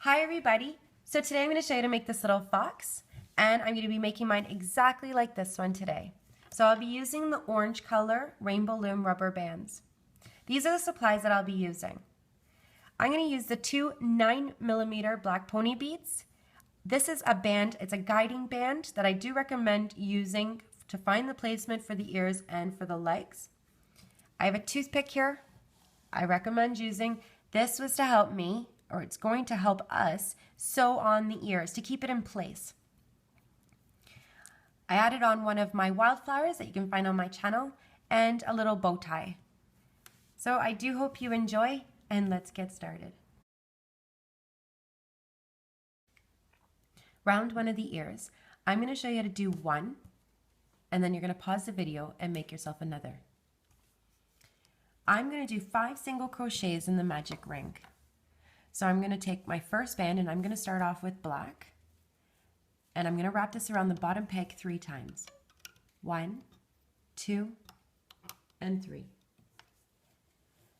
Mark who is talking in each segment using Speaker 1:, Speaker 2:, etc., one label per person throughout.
Speaker 1: Hi everybody! So today I'm going to show you how to make this little fox, and I'm going to be making mine exactly like this one today. So I'll be using the orange color Rainbow Loom rubber bands. These are the supplies that I'll be using. I'm going to use the two 9mm black pony beads. This is a band, it's a guiding band that I do recommend using to find the placement for the ears and for the legs. I have a toothpick here. I recommend using. This was to help me, or it's going to help us, sew on the ears to keep it in place. I added on one of my wildflowers that you can find on my channel and a little bow tie. So I do hope you enjoy, and let's get started. Round one of the ears. I'm going to show you how to do one, and then you're going to pause the video and make yourself another. I'm going to do 5 single crochets in the magic ring. So I'm going to take my first band and I'm going to start off with black, and I'm going to wrap this around the bottom peg 3 times. 1, 2, and 3.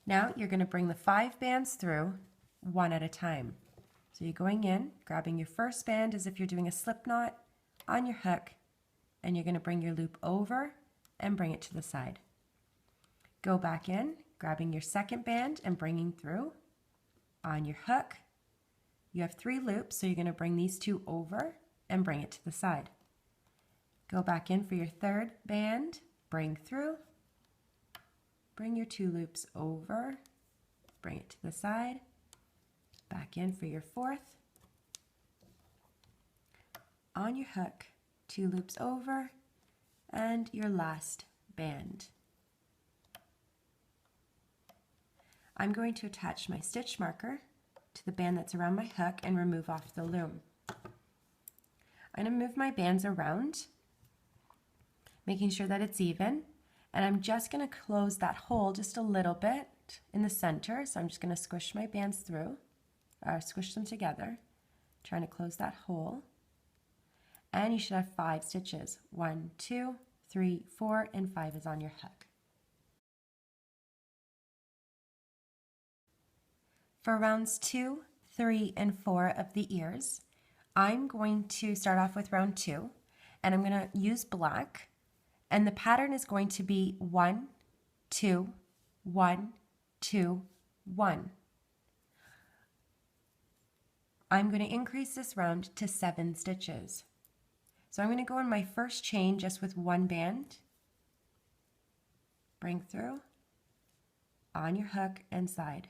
Speaker 1: Now you're going to bring the 5 bands through one at a time. So you're going in, grabbing your first band as if you're doing a slip knot on your hook, and you're going to bring your loop over and bring it to the side. Go back in, grabbing your second band and bringing through on your hook. You have 3 loops, so you're going to bring these 2 over and bring it to the side. Go back in for your third band, bring through, bring your 2 loops over, bring it to the side, back in for your fourth, on your hook, 2 loops over, and your last band. I'm going to attach my stitch marker to the band that's around my hook and remove off the loom. I'm going to move my bands around, making sure that it's even, and I'm just going to close that hole just a little bit in the center. So I'm just going to squish my bands through, squish them together, trying to close that hole. And you should have 5 stitches. 1, 2, 3, 4, and 5 is on your hook. For rounds 2, 3, and 4 of the ears, I'm going to start off with round 2, and I'm going to use black, and the pattern is going to be 1, 2, 1, 2, 1. I'm going to increase this round to 7 stitches. So I'm going to go in my first chain just with 1 band, bring through, on your hook and side.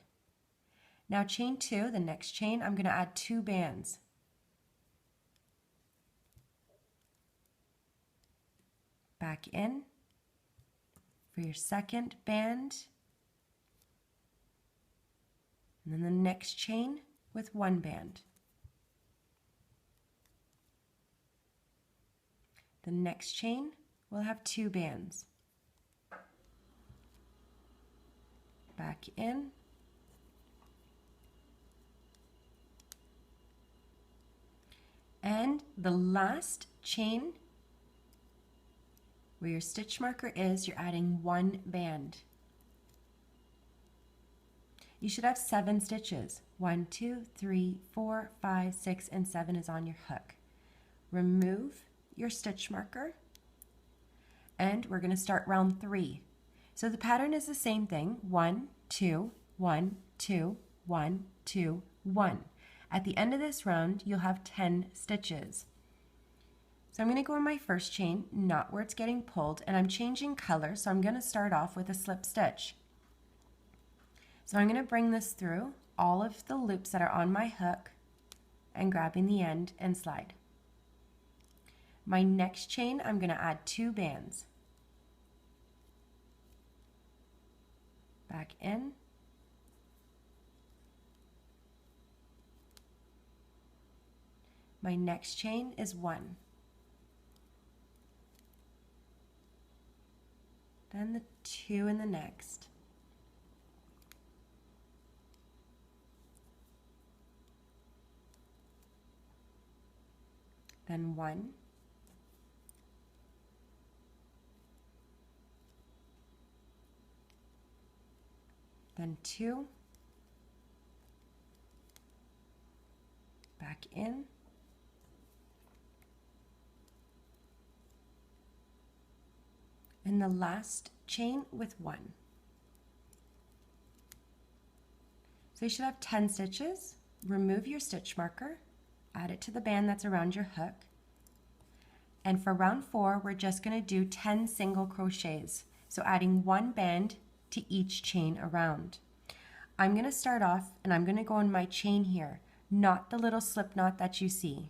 Speaker 1: Now chain 2, the next chain, I'm going to add 2 bands. Back in for your second band, and then the next chain with 1 band. The next chain will have 2 bands. Back in. And the last chain where your stitch marker is, you're adding 1 band. You should have 7 stitches. 1, 2, 3, 4, 5, 6, and 7 is on your hook. Remove your stitch marker, and we're going to start round 3. So the pattern is the same thing. 1, 2, 1, 2, 1, 2, 1. At the end of this round, you'll have 10 stitches. So I'm going to go in my first chain, not where it's getting pulled, and I'm changing color, so I'm going to start off with a slip stitch. So I'm going to bring this through all of the loops that are on my hook and grabbing the end and slide. My next chain, I'm going to add 2 bands. Back in. My next chain is 1. Then the 2 in the next. Then 1. Then 2. back in. And the last chain with 1. So you should have 10 stitches. Remove your stitch marker, add it to the band that's around your hook. And for round 4, we're just going to do 10 single crochets. So adding 1 band to each chain around. I'm going to start off and I'm going to go in my chain here, not the little slip knot that you see.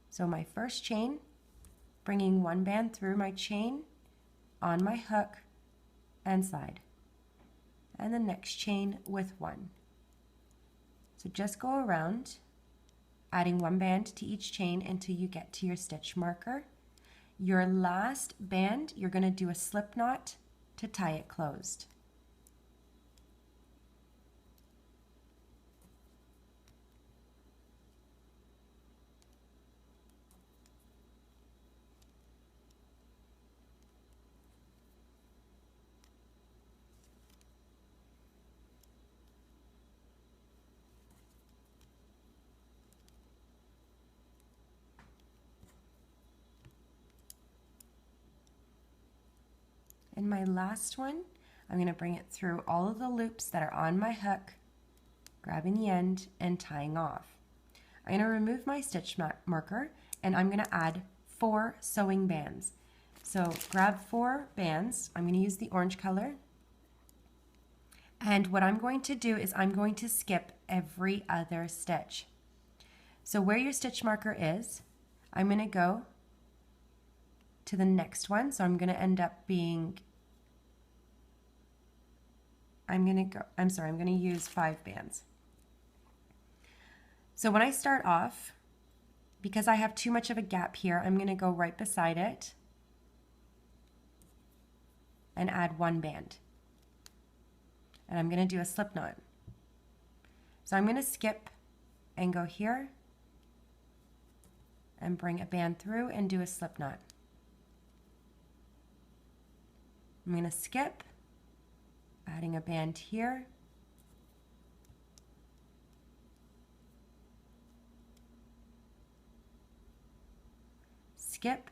Speaker 1: So my first chain, bringing 1 band through my chain, on my hook and slide. And the next chain with 1. So just go around, adding 1 band to each chain until you get to your stitch marker. Your last band, you're going to do a slip knot to tie it closed. And my last one, I'm going to bring it through all of the loops that are on my hook, grabbing the end and tying off. I'm going to remove my stitch marker and I'm going to add 4 sewing bands. So grab 4 bands. I'm going to use the orange color. And what I'm going to do is I'm going to skip every other stitch. So where your stitch marker is, I'm going to go to the next one. So I'm going to end up being, I'm going to use 5 bands. So when I start off, because I have too much of a gap here, I'm going to go right beside it and add 1 band. And I'm going to do a slip knot. So I'm going to skip and go here and bring a band through and do a slip knot. I'm going to skip, adding a band here, skip,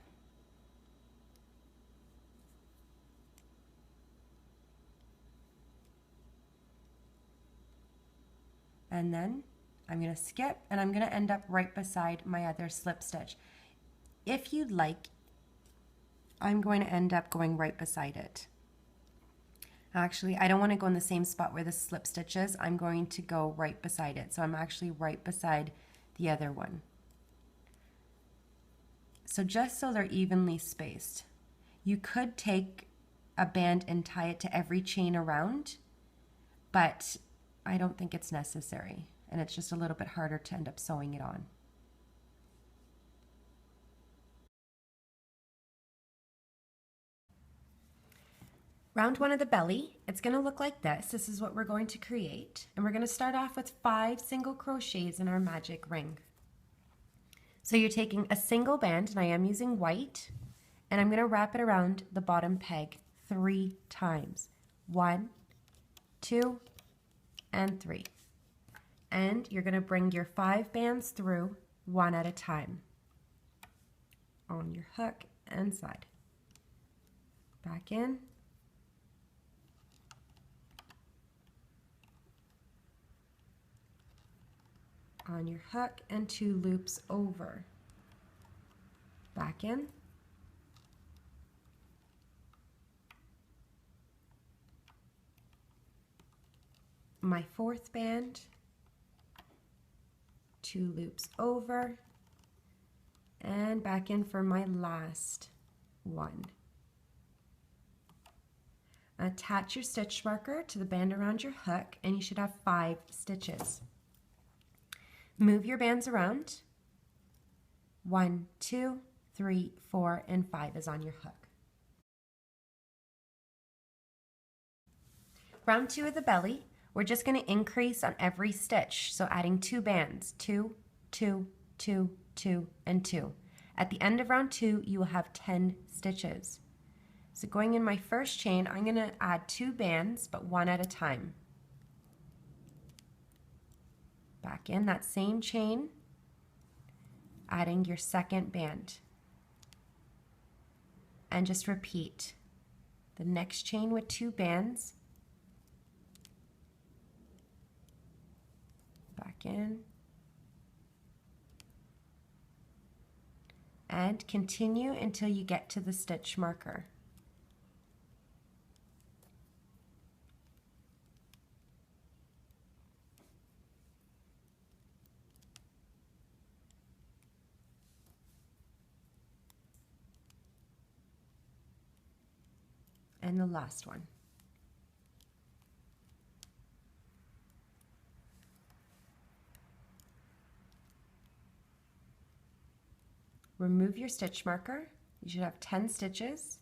Speaker 1: and then I'm going to skip and I'm going to end up right beside my other slip stitch. If you'd like, I'm going to end up going right beside it. Actually, I don't want to go in the same spot where the slip stitch is. I'm going to go right beside it. So I'm actually right beside the other one. So just so they're evenly spaced, you could take a band and tie it to every chain around, but I don't think it's necessary. And it's just a little bit harder to end up sewing it on. Round 1 of the belly, it's going to look like this. This is what we're going to create. And we're going to start off with 5 single crochets in our magic ring. So you're taking a single band, and I am using white, and I'm going to wrap it around the bottom peg 3 times. 1, 2, and 3. And you're going to bring your 5 bands through 1 at a time on your hook and slide. Back in. On your hook and 2 loops over. Back in. My 4th band, 2 loops over, and back in for my last one. Attach your stitch marker to the band around your hook and you should have 5 stitches. Move your bands around. 1, 2, 3, 4, and 5 is on your hook. Round 2 of the belly, we're just going to increase on every stitch. So adding 2 bands, 2, 2, 2, 2, and 2. At the end of round 2, you will have 10 stitches. So going in my first chain, I'm going to add 2 bands, but 1 at a time. Back in that same chain, adding your second band. And just repeat the next chain with 2 bands. Back in. And continue until you get to the stitch marker. And the last one. Remove your stitch marker. You should have 10 stitches.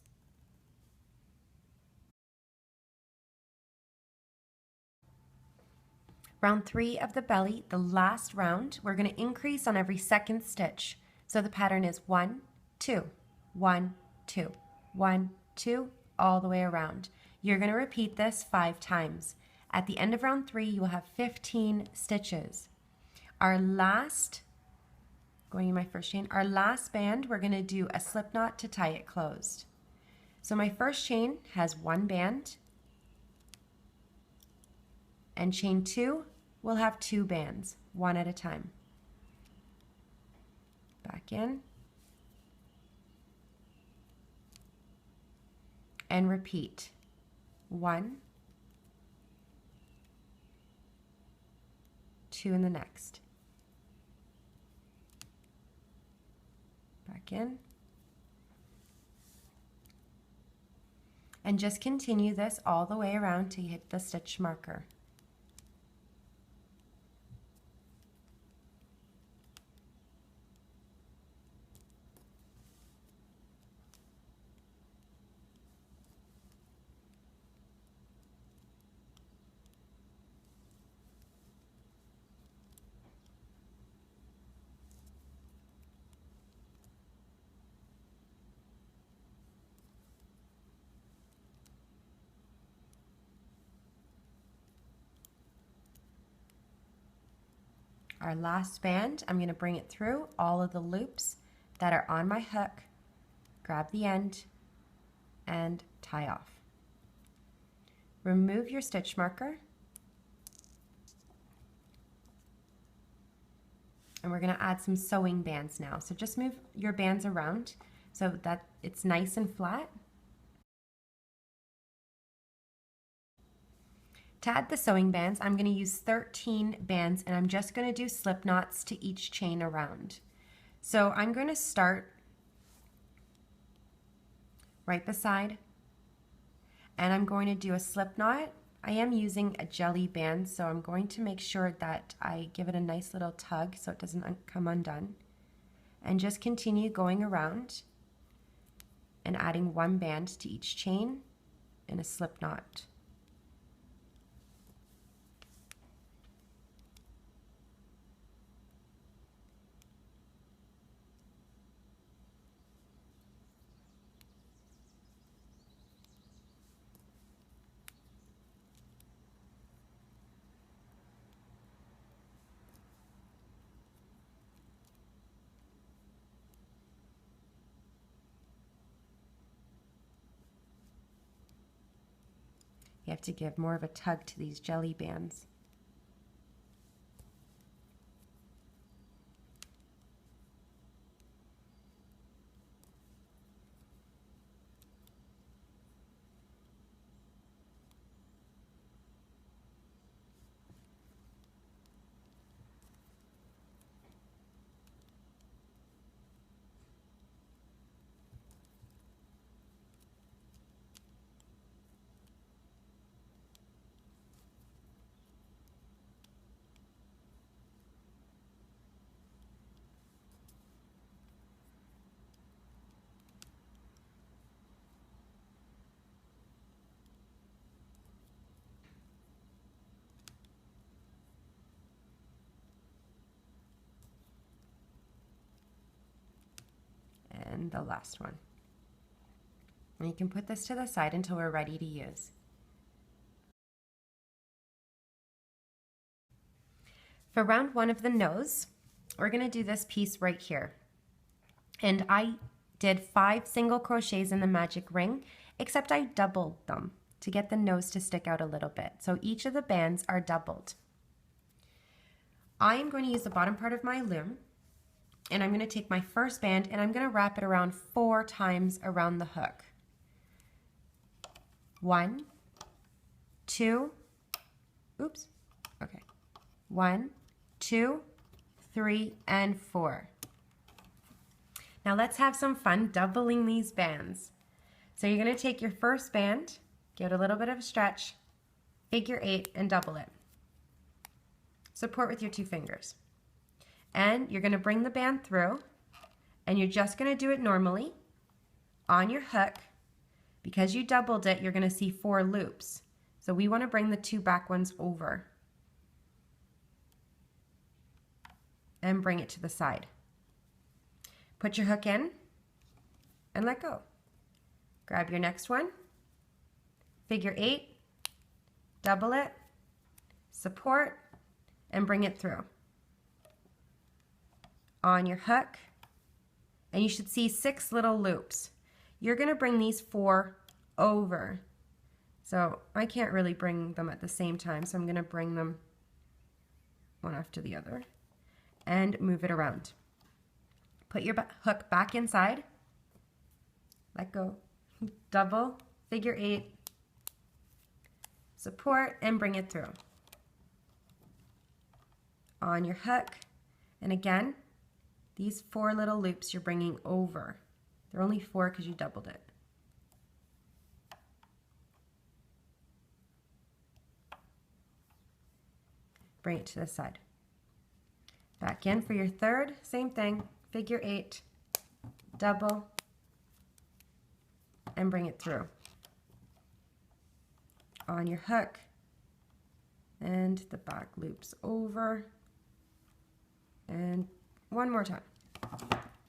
Speaker 1: Round 3 of the belly, the last round, we're going to increase on every second stitch. So the pattern is 1, 2, 1, 2, 1, 2, all the way around. You're going to repeat this 5 times. At the end of round 3, you will have 15 stitches. Our last, going in my first chain, our last band, we're going to do a slip knot to tie it closed. So my first chain has 1 band, and chain 2 will have 2 bands, 1 at a time. Back in. And repeat. 1, 2 in the next. Back in. And just continue this all the way around till you hit the stitch marker. Our last band, I'm going to bring it through all of the loops that are on my hook, grab the end, and tie off. Remove your stitch marker, and we're going to add some sewing bands now. So just move your bands around so that it's nice and flat. To add the sewing bands, I'm going to use 13 bands, and I'm just going to do slip knots to each chain around. So I'm going to start right beside, and I'm going to do a slip knot. I am using a jelly band, so I'm going to make sure that I give it a nice little tug so it doesn't come undone. And just continue going around and adding 1 band to each chain and a slip knot. You have to give more of a tug to these jelly bands. And the last one. And you can put this to the side until we're ready to use. For round 1 of the nose, we're going to do this piece right here. And I did 5 single crochets in the magic ring, except I doubled them to get the nose to stick out a little bit. So each of the bands are doubled. I am going to use the bottom part of my loom, and I'm going to take my first band and I'm going to wrap it around 4 times around the hook. 1, 2, oops, okay. 1, 2, 3, and 4. Now let's have some fun doubling these bands. So you're going to take your first band, give it a little bit of a stretch, figure 8, and double it. Support with your 2 fingers. And you're going to bring the band through, and you're just going to do it normally on your hook. Because you doubled it, you're going to see 4 loops. So we want to bring the 2 back ones over and bring it to the side. Put your hook in and let go. Grab your next one, figure 8, double it, support, and bring it through. On your hook, and you should see 6 little loops. You're going to bring these 4 over. So I can't really bring them at the same time, so I'm going to bring them one after the other and move it around. Put your hook back inside, let go, double, figure 8, support, and bring it through. On your hook, and again, these 4 little loops you're bringing over. They're only 4 because you doubled it. Bring it to the side. Back in for your third, same thing, figure 8, double, and bring it through. On your hook, and the back loops over, and one more time.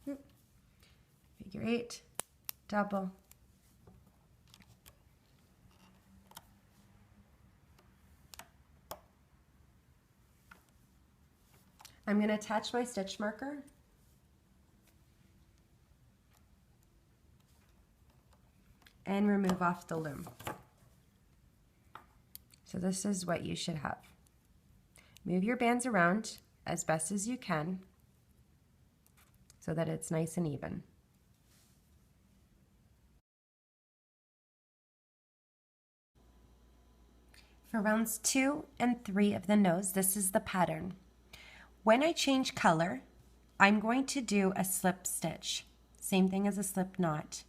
Speaker 1: Figure 8, double, I'm going to attach my stitch marker and remove off the loom. So this is what you should have. Move your bands around as best as you can so that it's nice and even. For rounds 2 and 3 of the nose, this is the pattern. When I change color, I'm going to do a slip stitch. Same thing as a slip knot,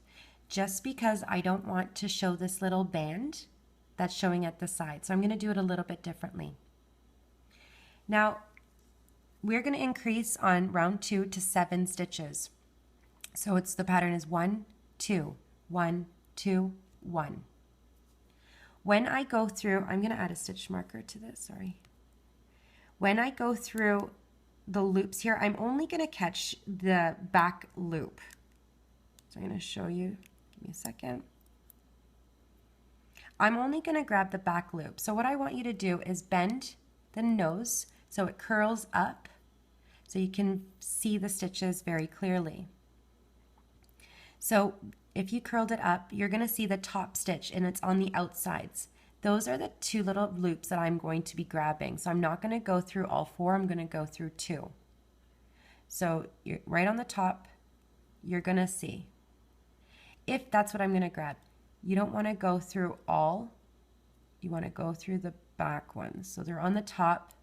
Speaker 1: just because I don't want to show this little band that's showing at the side. So I'm going to do it a little bit differently. Now, we're going to increase on round 2 to 7 stitches. So it's the pattern is 1, 2, 1, 2, 1. When I go through, I'm going to add a stitch marker to this, sorry. When I go through the loops here, I'm only going to catch the back loop. So I'm going to show you, give me a second. I'm only going to grab the back loop. So what I want you to do is bend the nose so it curls up so you can see the stitches very clearly. So if you curled it up, you're going to see the top stitch and it's on the outsides. Those are the 2 little loops that I'm going to be grabbing. So I'm not going to go through all 4, I'm going to go through 2. So you're right on the top, you're going to see. If that's what I'm going to grab, you don't want to go through all, you want to go through the back ones. So they're on the top.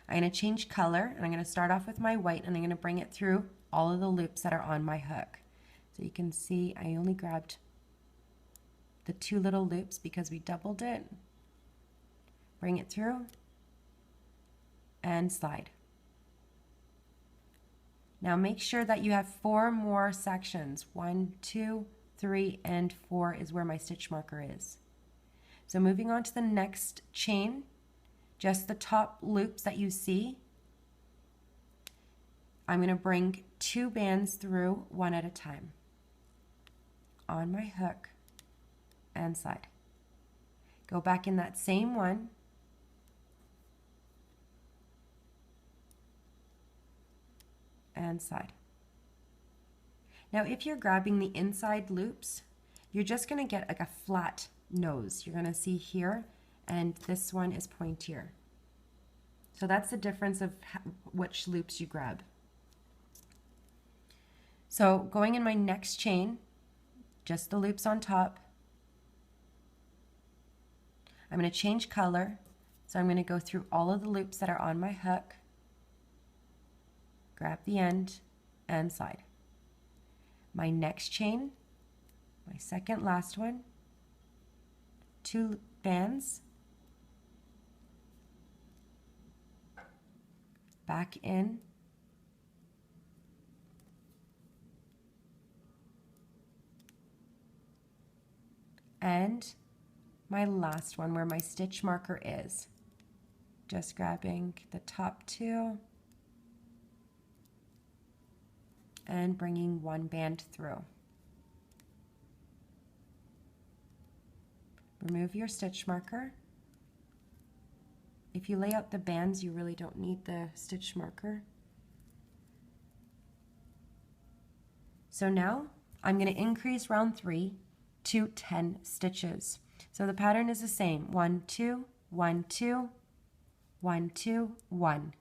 Speaker 1: I'm going to change color and I'm going to start off with my white and I'm going to bring it through all of the loops that are on my hook. So you can see I only grabbed the 2 little loops because we doubled it. Bring it through and slide. Now make sure that you have 4 more sections. 1, 2, 3, and 4 is where my stitch marker is. So moving on to the next chain, just the top loops that you see, I'm going to bring 2 bands through one at a time on my hook and slide. Go back in that same one and side. Now if you're grabbing the inside loops, you're just going to get like a flat nose. You're going to see here, and this one is pointier. So that's the difference of which loops you grab. So going in my next chain, just the loops on top, I'm going to change color. So I'm going to go through all of the loops that are on my hook, grab the end and side. My next chain, my second last one, 2 bands, back in, and my last one where my stitch marker is. Just grabbing the top 2 and bringing 1 band through. Remove your stitch marker. If you lay out the bands, you really don't need the stitch marker. So now I'm going to increase round 3 to 10 stitches. So the pattern is the same: 1, 2, 1, 2, 1, 2, 1.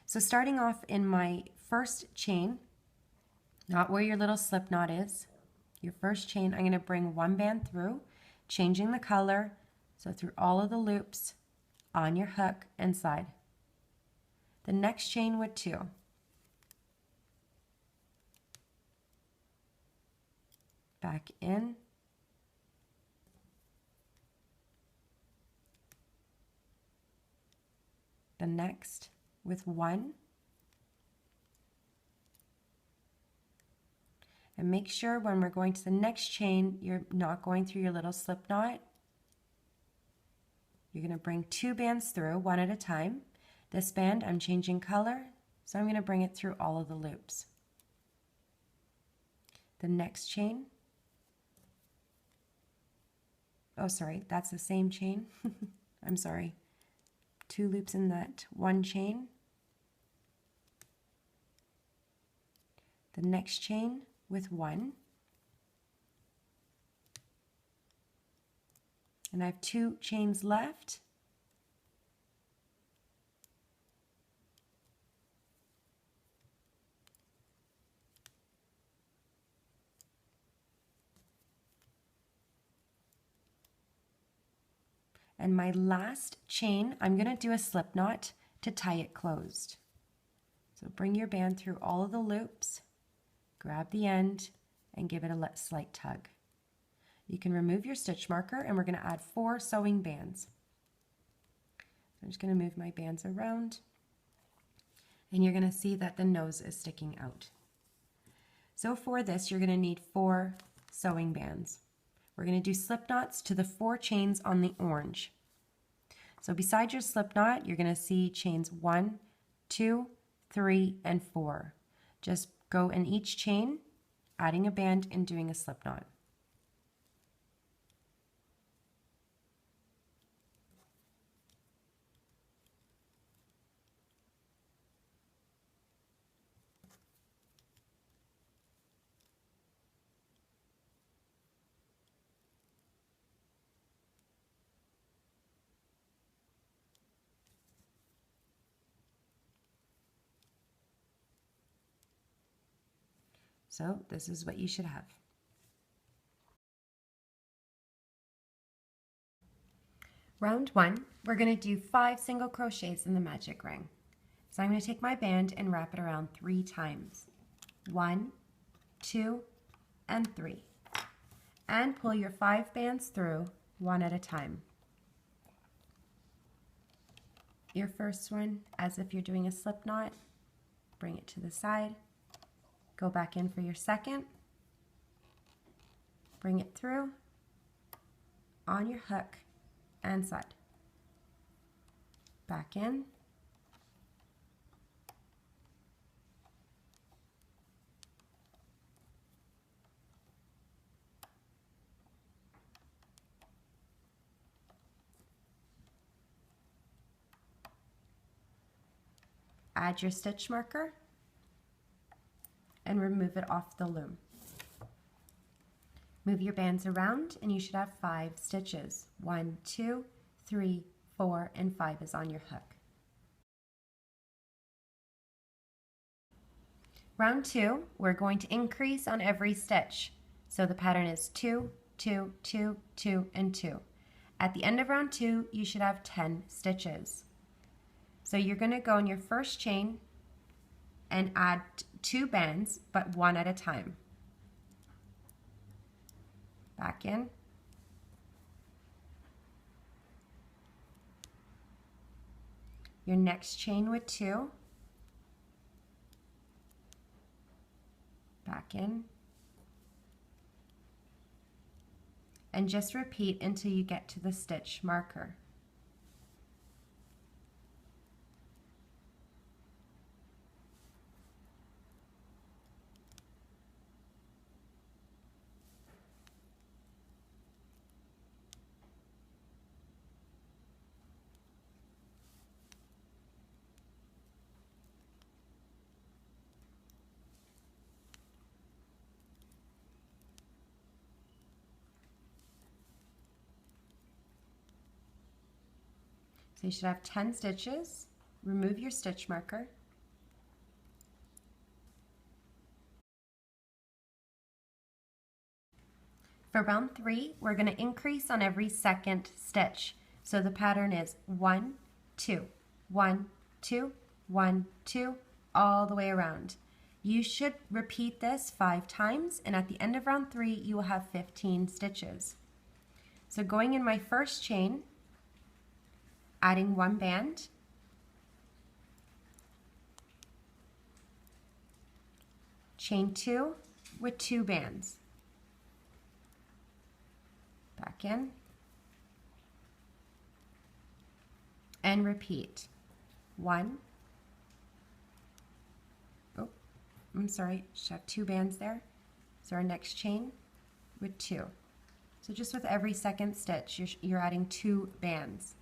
Speaker 1: So starting off in my first chain, not where your little slip knot is, your first chain, I'm going to bring 1 band through, changing the color, so through all of the loops on your hook and side. The next chain with 2. Back in. The next with 1. And make sure when we're going to the next chain, you're not going through your little slip knot. You're going to bring 2 bands through, 1 at a time. This band, I'm changing color, so I'm going to bring it through all of the loops. The next chain, oh sorry, that's the same chain. I'm sorry. 2 loops in that 1 chain. The next chain with 1. And I have 2 chains left. And my last chain, I'm going to do a slip knot to tie it closed. So bring your band through all of the loops, grab the end, and give it a slight tug. You can remove your stitch marker, and we're going to add 4 sewing bands. I'm just going to move my bands around, and you're going to see that the nose is sticking out. So for this, you're going to need 4 sewing bands. We're going to do slip knots to the 4 chains on the orange. So beside your slip knot, you're going to see chains 1, 2, 3, and 4. Just go in each chain, adding a band and doing a slip knot. So this is what you should have. Round 1, we're going to do 5 single crochets in the magic ring. So I'm going to take my band and wrap it around 3 times. 1, 2, and 3. And pull your 5 bands through, 1 at a time. Your first one, as if you're doing a slip knot, bring it to the side. Go back in for your second, bring it through, on your hook and side. Back in. Add your stitch marker and remove it off the loom. Move your bands around and you should have 5 stitches. 1, 2, 3, 4, and 5 is on your hook. Round 2, we're going to increase on every stitch. So the pattern is 2, 2, 2, 2, and 2. At the end of round 2, you should have 10 stitches. So you're going to go in your first chain and add 2 bands, but 1 at a time. Back in. Your next chain with 2. Back in. And just repeat until you get to the stitch marker. So you should have 10 stitches. Remove your stitch marker. For round 3, we're going to increase on every second stitch. So the pattern is 1, 2, 1, 2, 1, 2, all the way around. You should repeat this 5 times, and at the end of round 3, you will have 15 stitches. So going in my first chain, adding 1 band, chain 2 with 2 bands, back in, and repeat. 1, oh, I'm sorry, should have 2 bands there. So our next chain with 2. So just with every second stitch, you're adding 2 bands.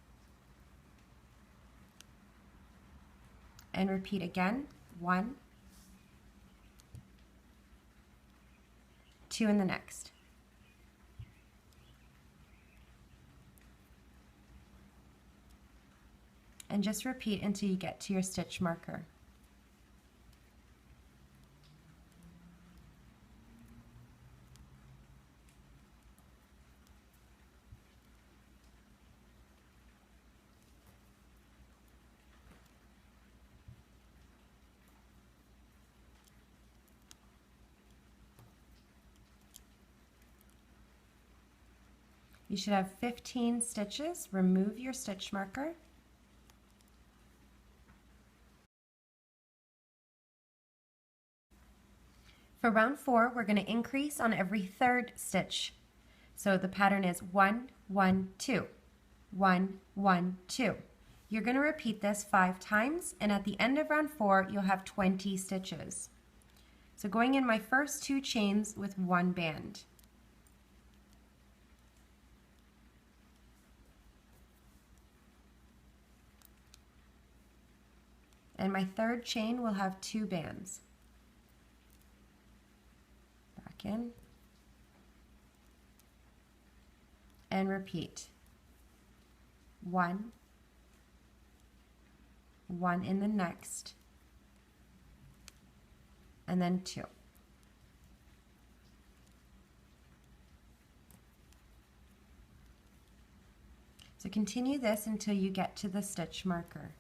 Speaker 1: And repeat again, 1, 2 in the next. And just repeat until you get to your stitch marker. You should have 15 stitches. Remove your stitch marker. For round 4, we're going to increase on every 3rd stitch. So the pattern is 1, 1, 2, 1, 1, 2. You're going to repeat this 5 times, and at the end of round 4, you'll have 20 stitches. So going in my first 2 chains with 1 band. And my 3rd chain will have 2 bands. Back in. And repeat. 1, 1 in the next, and then 2. So continue this until you get to the stitch marker.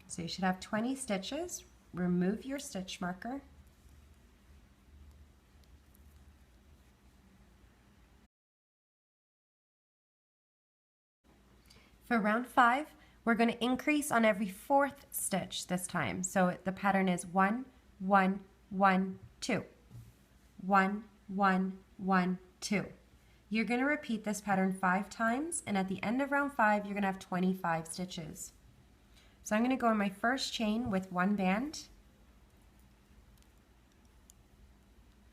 Speaker 1: So you should have 20 stitches. Remove your stitch marker. For round 5, we're going to increase on every 4th stitch this time. So the pattern is 1, 1, 1, 2. 1, 1, 1, 2. You're going to repeat this pattern 5 times, and at the end of round 5, you're going to have 25 stitches. So I'm going to go in my first chain with 1 band,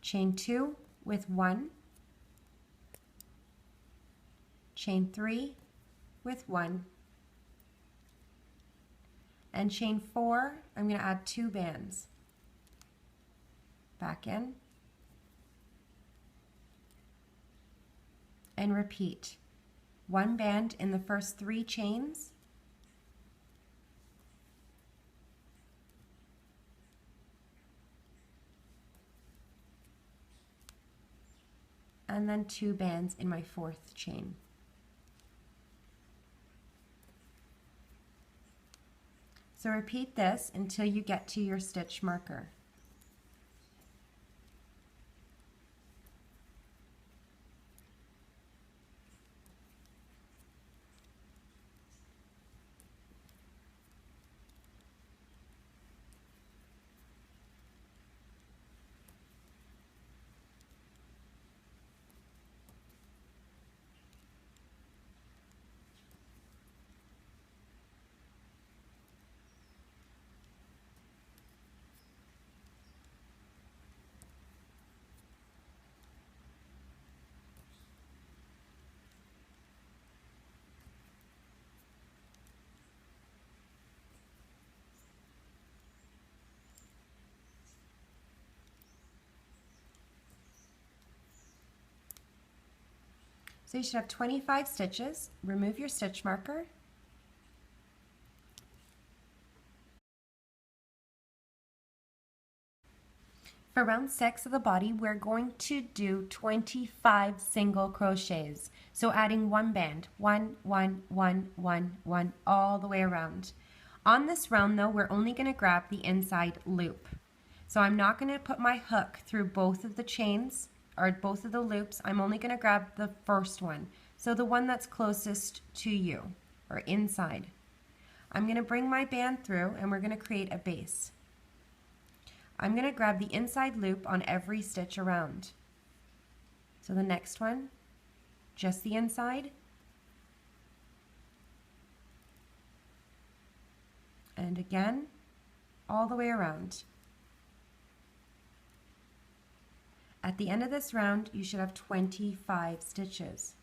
Speaker 1: chain 2 with 1, chain 3 with 1, and chain 4, I'm going to add 2 bands. Back in, and repeat. 1 band in the first 3 chains, and then 2 bands in my 4th chain. So repeat this until you get to your stitch marker. So you should have 25 stitches. Remove your stitch marker. For round 6 of the body, we're going to do 25 single crochets. So adding 1 band, 1, 1, 1, 1, 1, all the way around. On this round though, we're only going to grab the inside loop. So I'm not going to put my hook through both of the chains or both of the loops. I'm only going to grab the first one. So the one that's closest to you or inside. I'm going to bring my band through and we're going to create a base. I'm going to grab the inside loop on every stitch around. So the next one, just the inside. And again, all the way around. At the end of this round, you should have 25 stitches.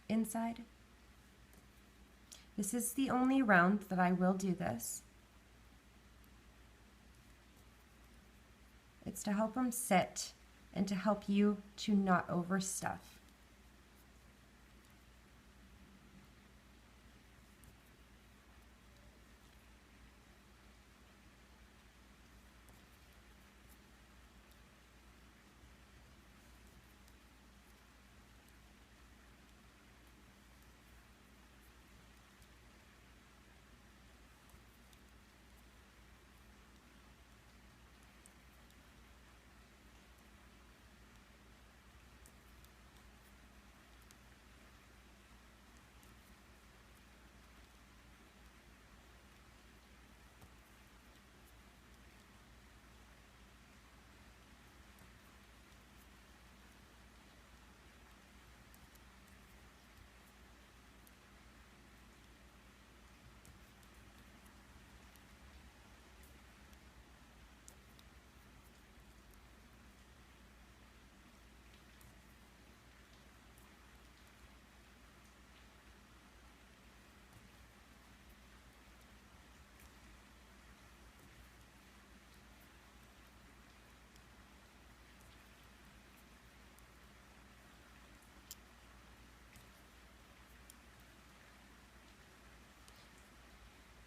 Speaker 1: Inside. This is the only round that I will do this. It's to help them sit and to help you to not overstuff.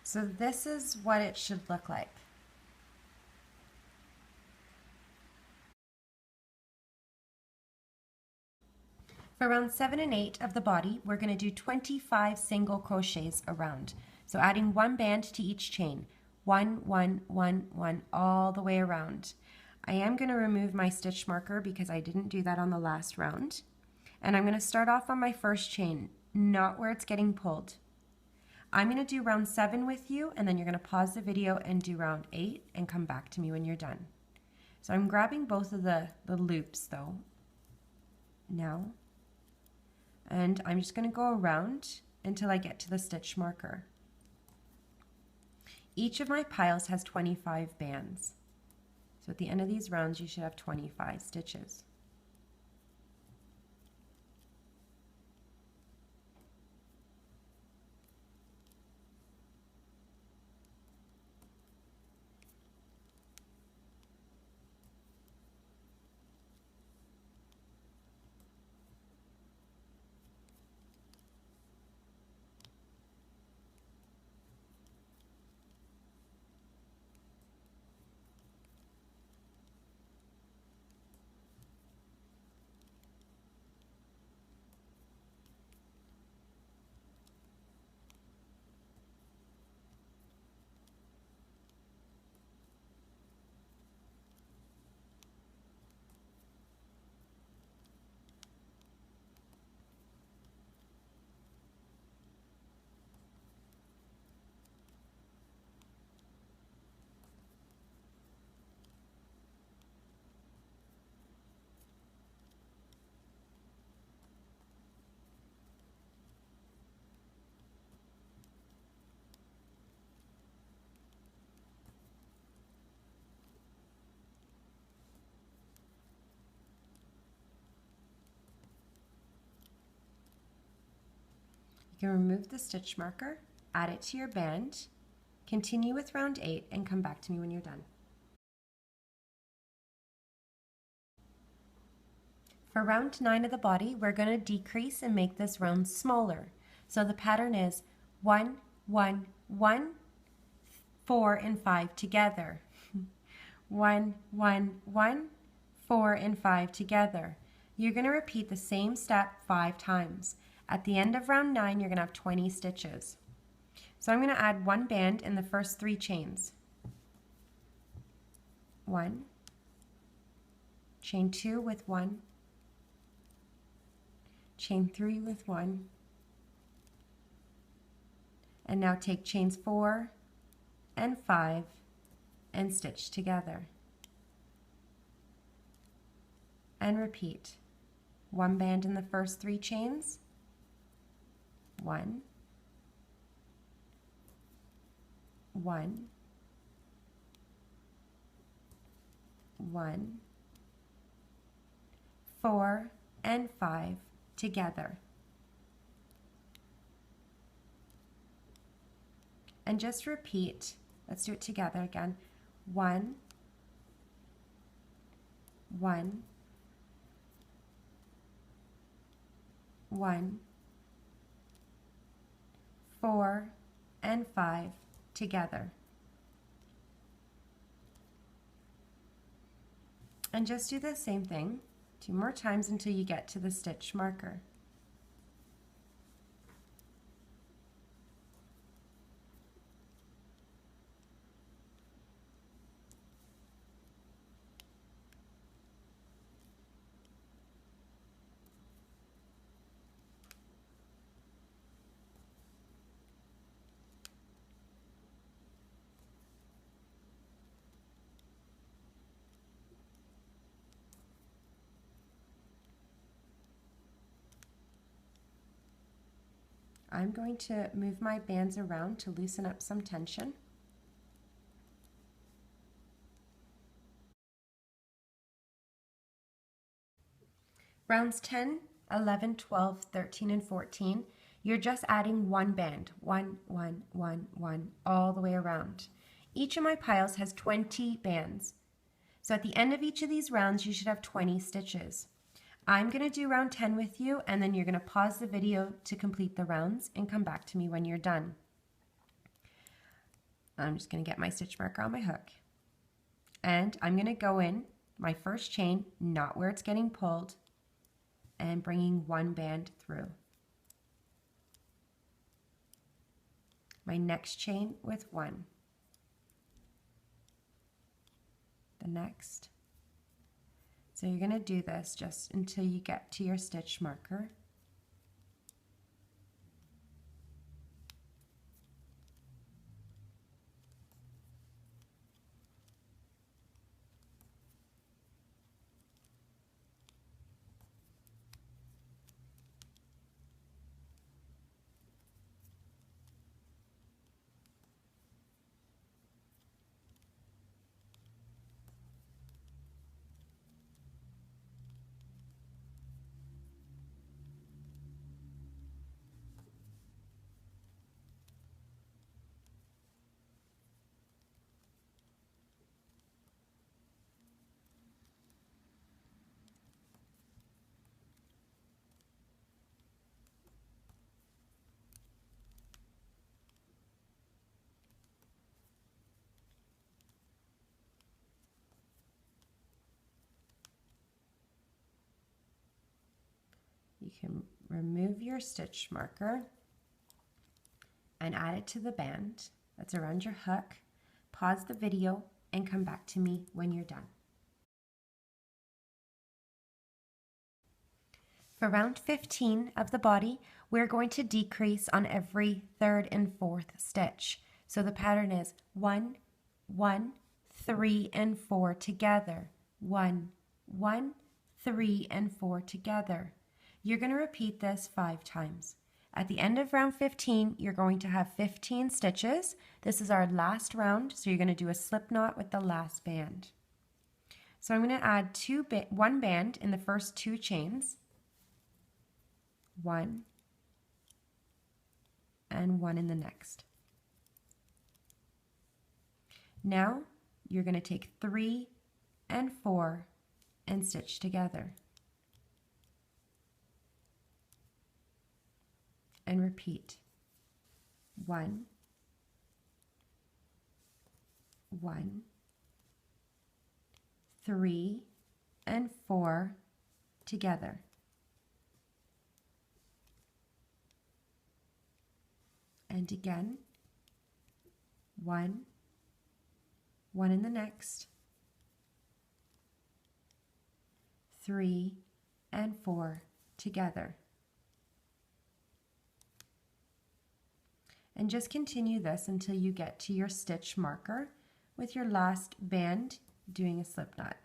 Speaker 1: So this is what it should look like. For round 7 and 8 of the body, we're going to do 25 single crochets around. So adding 1 band to each chain. 1, 1, 1, 1, all the way around. I am going to remove my stitch marker because I didn't do that on the last round. And I'm going to start off on my first chain not where it's getting pulled. I'm going to do round 7 with you, and then you're going to pause the video and do round 8 and come back to me when you're done. So I'm grabbing both of the loops though now, and I'm just going to go around until I get to the stitch marker. Each of my piles has 25 bands. So at the end of these rounds, you should have 25 stitches. You can remove the stitch marker, add it to your band, continue with round 8, and come back to me when you're done. For round 9 of the body, we're going to decrease and make this round smaller. So the pattern is 1, 1, 1, 4, and 5 together. 1, 1, 1, 4, and 5 together. You're going to repeat the same step 5 times. At the end of round 9, you're going to have 20 stitches. So I'm going to add 1 band in the first 3 chains. 1, chain 2 with 1, chain 3 with 1, and now take chains 4 and 5 and stitch together. And repeat. 1 band in the first 3 chains, 1, 1, 1, 4, and 5 together. And just repeat. Let's do it together again. 1, 1, 1, 4, and 5 together. And just do the same thing 2 more times until you get to the stitch marker. I'm going to move my bands around to loosen up some tension. Rounds 10, 11, 12, 13, and 14, you're just adding 1 band, 1, 1, 1, 1, all the way around. Each of my piles has 20 bands. So at the end of each of these rounds, you should have 20 stitches. I'm going to do round 10 with you, and then you're going to pause the video to complete the rounds and come back to me when you're done. I'm just going to get my stitch marker on my hook. And I'm going to go in my first chain, not where it's getting pulled, and bringing 1 band through. My next chain with 1. The next. So you're going to do this just until you get to your stitch marker. you can remove your stitch marker and add it to the band that's around your hook. Pause the video and come back to me when you're done. For round 15 of the body, we're going to decrease on every third and fourth stitch. So the pattern is 1, 1, 3, and 4 together. 1, 1, 3, and 4 together. You're going to repeat this 5 times. At the end of round 15, you're going to have 15 stitches. This is our last round, so you're going to do a slip knot with the last band. So I'm going to add one band in the first 2 chains. 1 and 1 in the next. Now you're going to take 3 and 4 and stitch together. And repeat. 1, 1, 3, and 4 together. And again, 1, 1 in the next, 3 and 4 together. And just continue this until you get to your stitch marker with your last band doing a slip knot.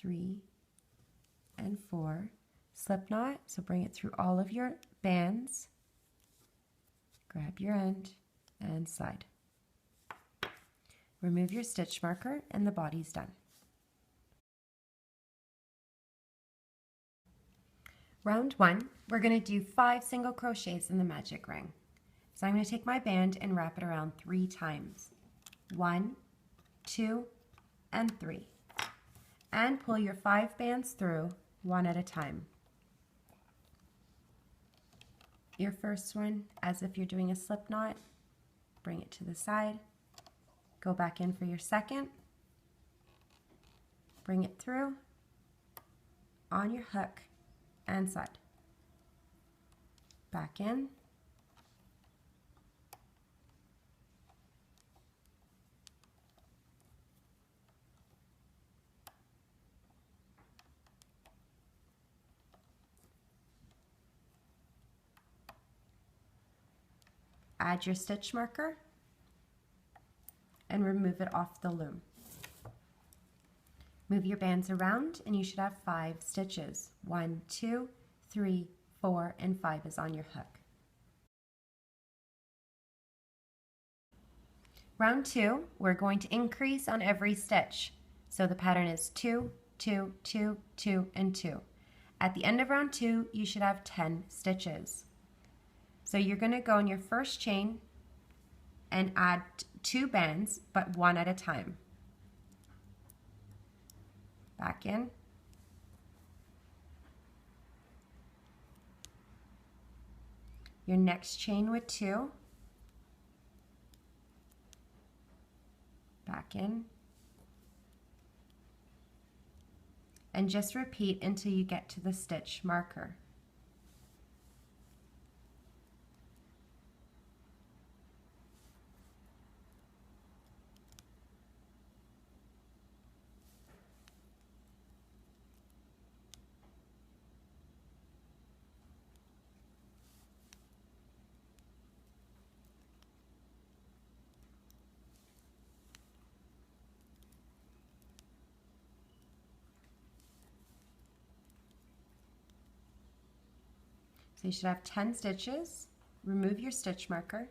Speaker 1: Three and 4, slip knot, so bring it through all of your bands, grab your end and slide. Remove your stitch marker and the body's done. Round 1, we're going to do 5 single crochets in the magic ring. So I'm going to take my band and wrap it around 3 times. 1, 2, and 3. And pull your 5 bands through one at a time. Your first one, as if you're doing a slip knot, bring it to the side, go back in for your second, bring it through, on your hook, and side. Back in, add your stitch marker and remove it off the loom. Move your bands around and you should have 5 stitches. 1, 2, 3, 4, and 5 is on your hook. Round 2, we're going to increase on every stitch. So the pattern is 2, 2, 2, 2, and 2. At the end of round 2, you should have 10 stitches. So you're going to go in your first chain and add 2 bands, but one at a time. Back in. Your next chain with 2. Back in. And just repeat until you get to the stitch marker. So you should have 10 stitches. Remove your stitch marker.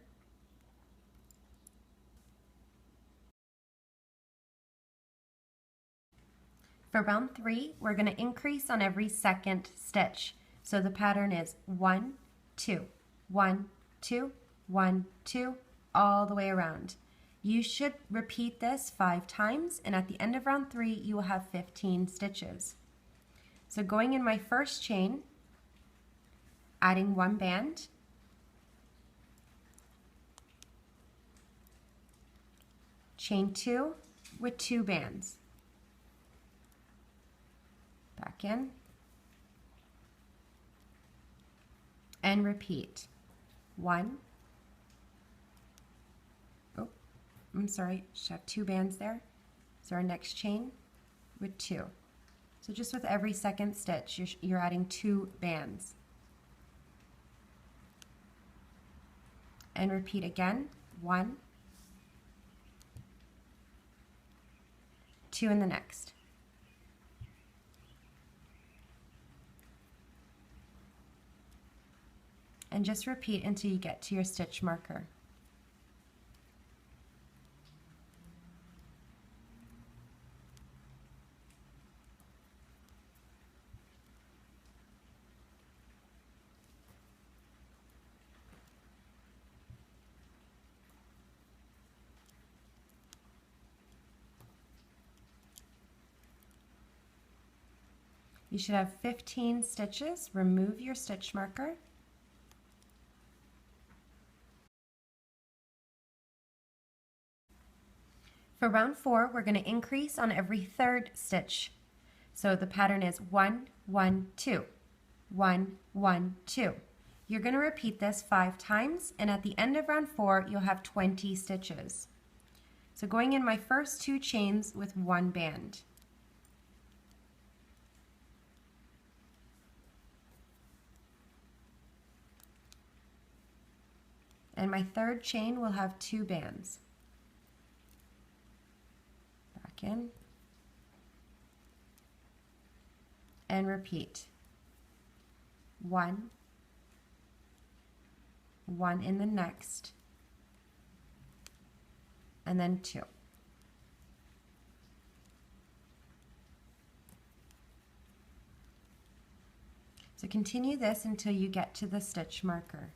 Speaker 1: For round 3, we're going to increase on every second stitch. So the pattern is 1, 2, 1, 2, 1, 2, all the way around. You should repeat this 5 times, and at the end of round 3, you will have 15 stitches. So going in my first chain, adding one band, chain 2 with 2 bands, back in, and repeat. 1, oh, I'm sorry, should have 2 bands there. So our next chain with 2. So just with every second stitch, you're adding 2 bands. And repeat again, 1, 2 in the next. And just repeat until you get to your stitch marker. You should have 15 stitches. Remove your stitch marker. For round 4, we're going to increase on every third stitch. So the pattern is 1, 1, 2, 1, 1, 2. You're going to repeat this 5 times, and at the end of round 4, you'll have 20 stitches. So going in my first 2 chains with 1 band. And my third chain will have 2 bands. Back in. And repeat. 1, 1 in the next, and then 2. So continue this until you get to the stitch marker.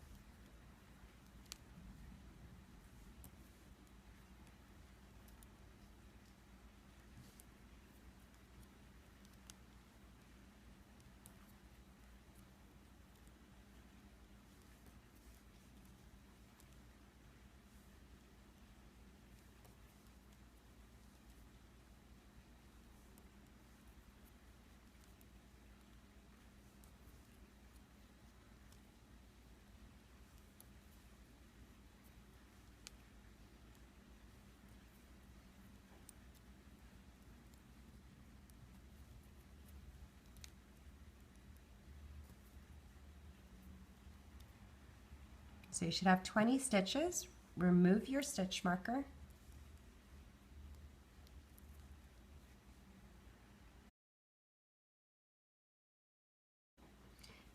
Speaker 1: So you should have 20 stitches. Remove your stitch marker.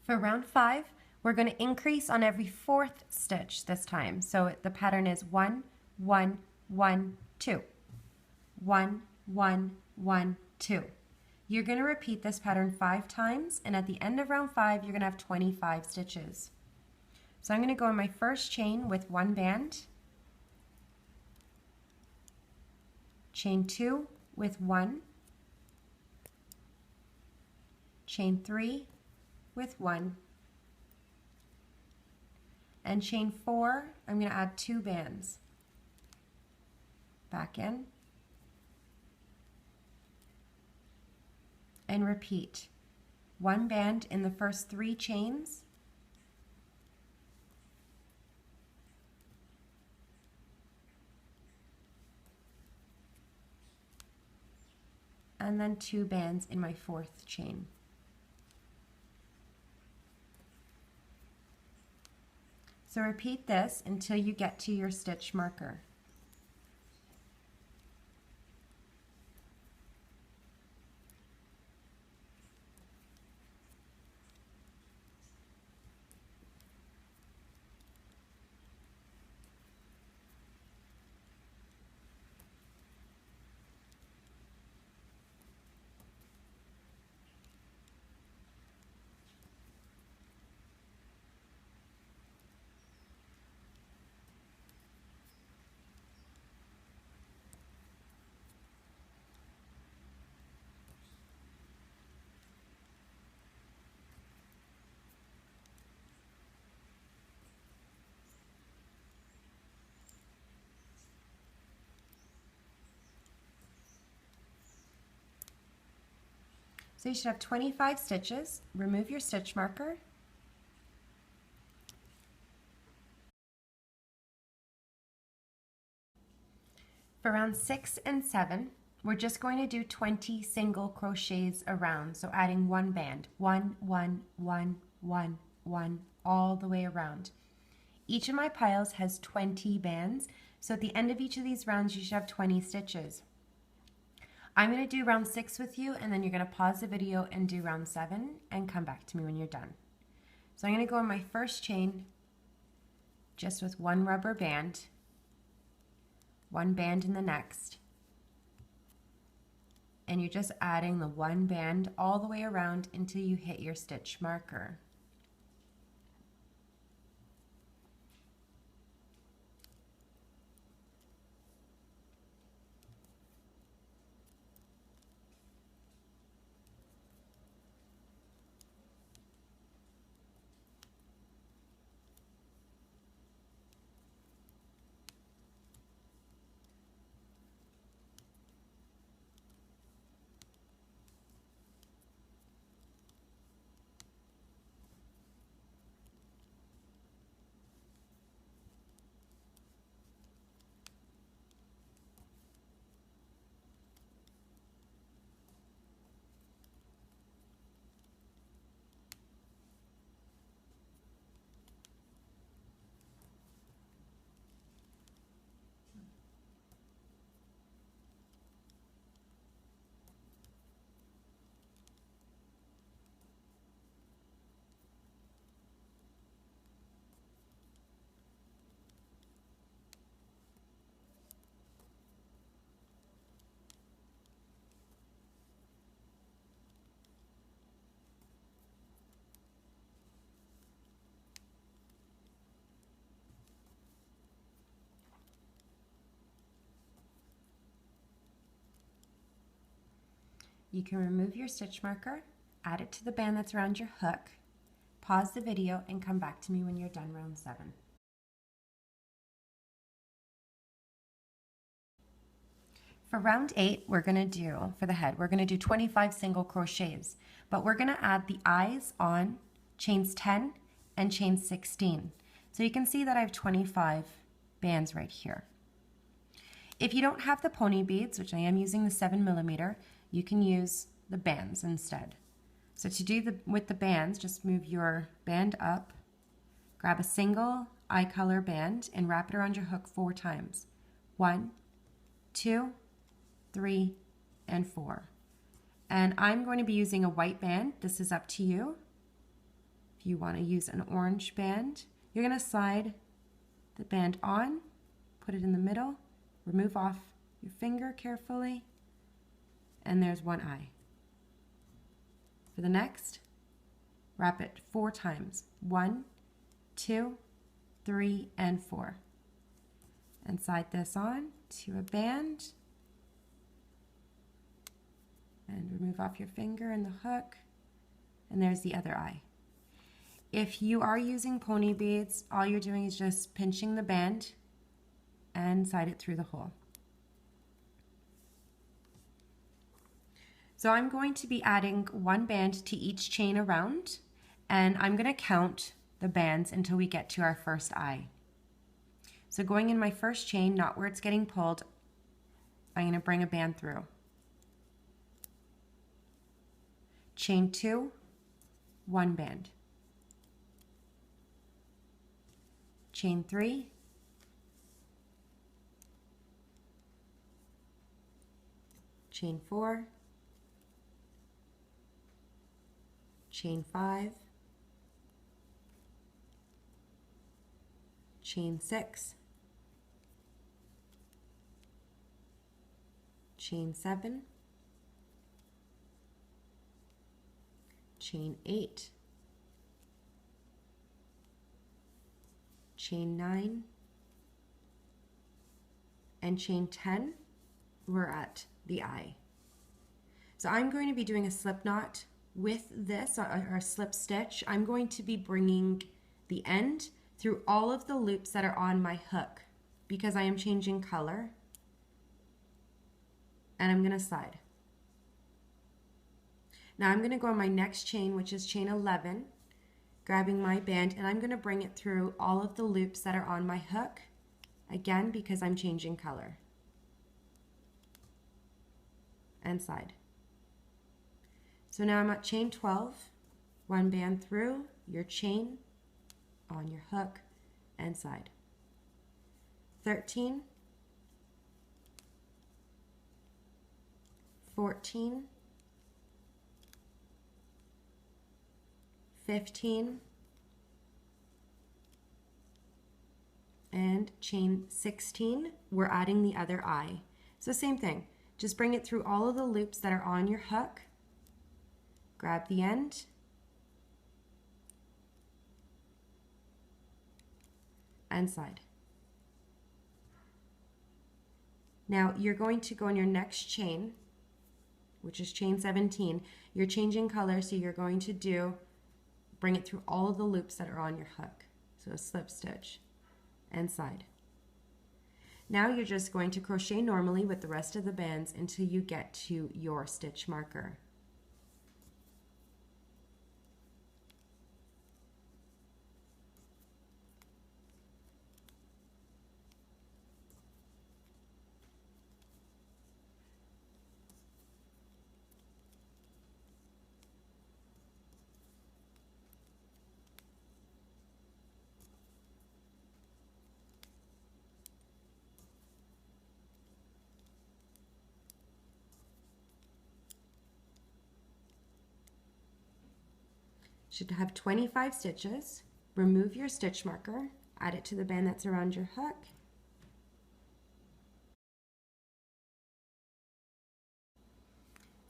Speaker 1: For round 5, we're going to increase on every 4th stitch this time. So the pattern is 1, 1, 1, 2. 1, 1, 1, 2. You're going to repeat this pattern 5 times, and at the end of round 5, you're going to have 25 stitches. So I'm going to go in my first chain with 1 band, chain 2 with 1, chain 3 with 1, and chain 4, I'm going to add 2 bands. Back in, and repeat. 1 band in the first 3 chains, and then 2 bands in my 4th chain. So repeat this until you get to your stitch marker. So you should have 25 stitches. Remove your stitch marker. For round 6 and 7, we're just going to do 20 single crochets around. So adding one band, 1, 1, 1, 1, 1, all the way around. Each of my piles has 20 bands. So at the end of each of these rounds, you should have 20 stitches. I'm going to do round 6 with you, and then you're going to pause the video and do round 7 and come back to me when you're done. So I'm going to go on my first chain just with one rubber band, one band in the next, and you're just adding the one band all the way around until you hit your stitch marker. You can remove your stitch marker, add it to the band that's around your hook, pause the video, and come back to me when you're done round 7. For round 8, we're going to do, for the head, we're going to do 25 single crochets, but we're going to add the eyes on chains 10 and chain 16. So you can see that I have 25 bands right here. If you don't have the pony beads, which I am using the 7mm, you can use the bands instead. So to do with the bands, just move your band up, grab a single eye color band and wrap it around your hook 4 times. 1, 2, 3, and 4. And I'm going to be using a white band. This is up to you. If you want to use an orange band, you're going to slide the band on, put it in the middle, remove off your finger carefully, and there's one eye. For the next, wrap it 4 times. 1, 2, 3, and 4. And slide this on to a band. And remove off your finger and the hook. And there's the other eye. If you are using pony beads, all you're doing is just pinching the band and slide it through the hole. So I'm going to be adding one band to each chain around, and I'm going to count the bands until we get to our first eye. So going in my first chain, not where it's getting pulled, I'm going to bring a band through. Chain 2, 1 band. Chain 3, chain 4, chain 5, chain 6, chain 7, chain 8, chain 9, and chain 10, we're at the eye. So I'm going to be doing a slip knot with this, or slip stitch. I'm going to be bringing the end through all of the loops that are on my hook because I am changing color, and I'm going to slide. Now I'm going to go on my next chain, which is chain 11, grabbing my band, and I'm going to bring it through all of the loops that are on my hook, again because I'm changing color, and side. So now I'm at chain 12, one band through your chain, on your hook, and side. 13, 14, 15, and chain 16, we're adding the other eye. So same thing, just bring it through all of the loops that are on your hook, grab the end, and side. Now you're going to go on your next chain, which is chain 17. You're changing color, so you're going to bring it through all of the loops that are on your hook. So a slip stitch and side. Now you're just going to crochet normally with the rest of the bands until you get to your stitch marker. Should have 25 stitches. Remove your stitch marker, add it to the band that's around your hook.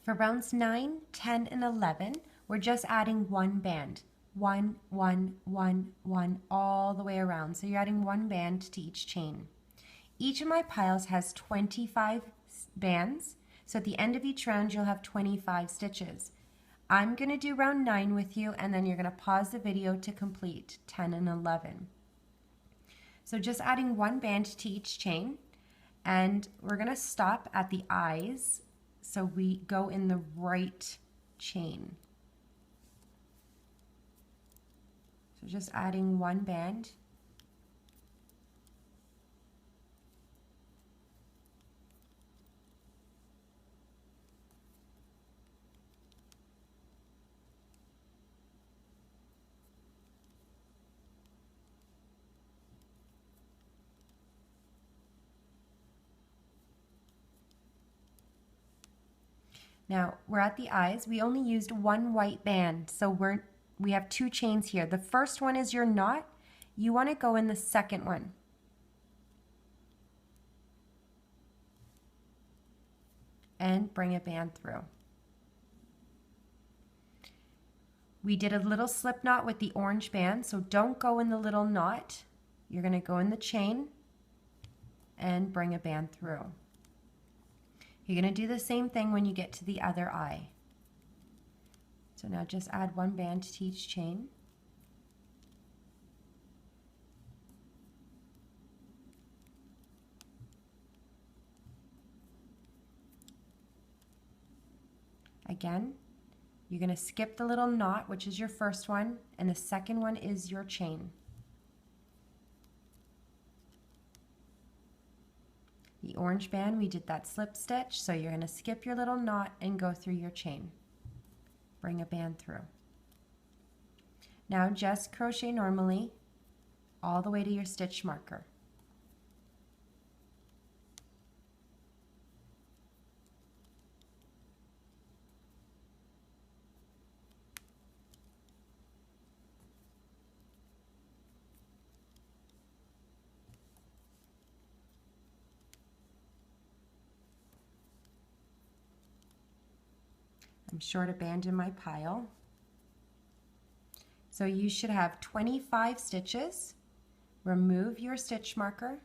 Speaker 1: For rounds 9, 10, and 11, we're just adding one band. 1, 1, 1, 1, all the way around. So you're adding one band to each chain. Each of my piles has 25 bands, so at the end of each round you'll have 25 stitches. I'm going to do round 9 with you, and then you're going to pause the video to complete 10 and 11. So just adding one band to each chain, and we're going to stop at the eyes so we go in the right chain. So just adding one band. Now we're at the eyes. We only used one white band, so we have two chains here. The first one is your knot. You want to go in the second one. And bring a band through. We did a little slip knot with the orange band, so don't go in the little knot. You're going to go in the chain and bring a band through. You're going to do the same thing when you get to the other eye. So now just add one band to each chain. Again, you're going to skip the little knot, which is your first one, and the second one is your chain. The orange band, we did that slip stitch, so you're going to skip your little knot and go through your chain. Bring a band through. Now just crochet normally all the way to your stitch marker. I'm short a band in my pile. So you should have 25 stitches. Remove your stitch marker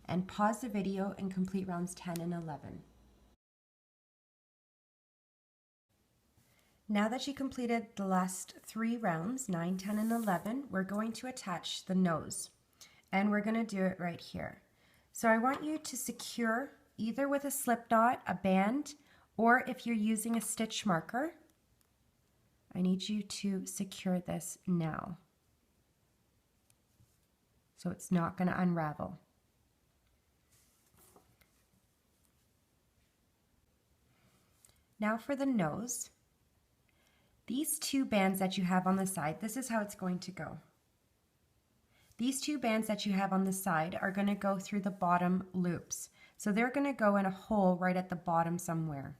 Speaker 1: and pause the video and complete rounds 10 and 11. Now that you completed the last 3 rounds, 9, 10, and 11, we're going to attach the nose. And we're going to do it right here. So I want you to secure either with a slip knot, a band, Or if you're using a stitch marker, I need you to secure this now, so it's not going to unravel. Now for the nose, these two bands that you have on the side, this is how it's going to go. These two bands that you have on the side are going to go through the bottom loops. So they're going to go in a hole right at the bottom somewhere.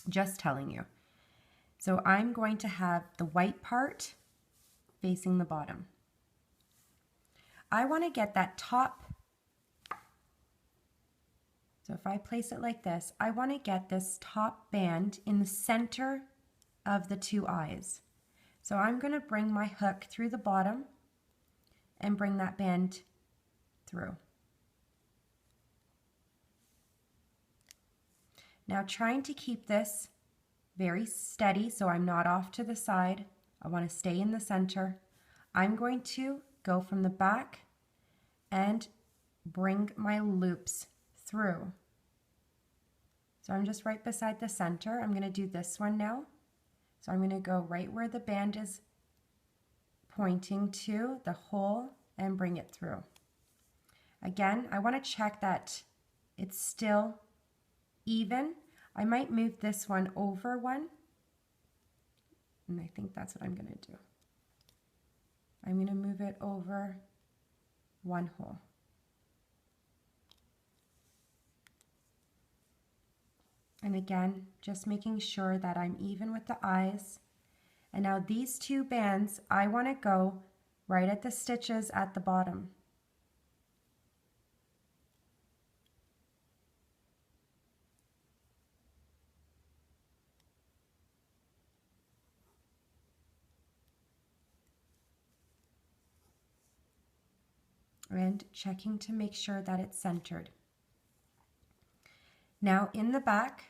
Speaker 1: Just telling you. So I'm going to have the white part facing the bottom. I want to get that top. So if I place it like this, I want to get this top band in the center of the two eyes. So I'm going to bring my hook through the bottom and bring that band through. Now trying to keep this very steady so I'm not off to the side. I want to stay in the center. I'm going to go from the back and bring my loops through. So I'm just right beside the center. I'm going to do this one now. So I'm going to go right where the band is pointing to, the hole, and bring it through. Again, I want to check that it's still even. I might move this one over one, and I think that's what I'm going to do. I'm going to move it over one hole. And again, just making sure that I'm even with the eyes. And now these two bands, I want to go right at the stitches at the bottom. And checking to make sure that it's centered. Now in the back,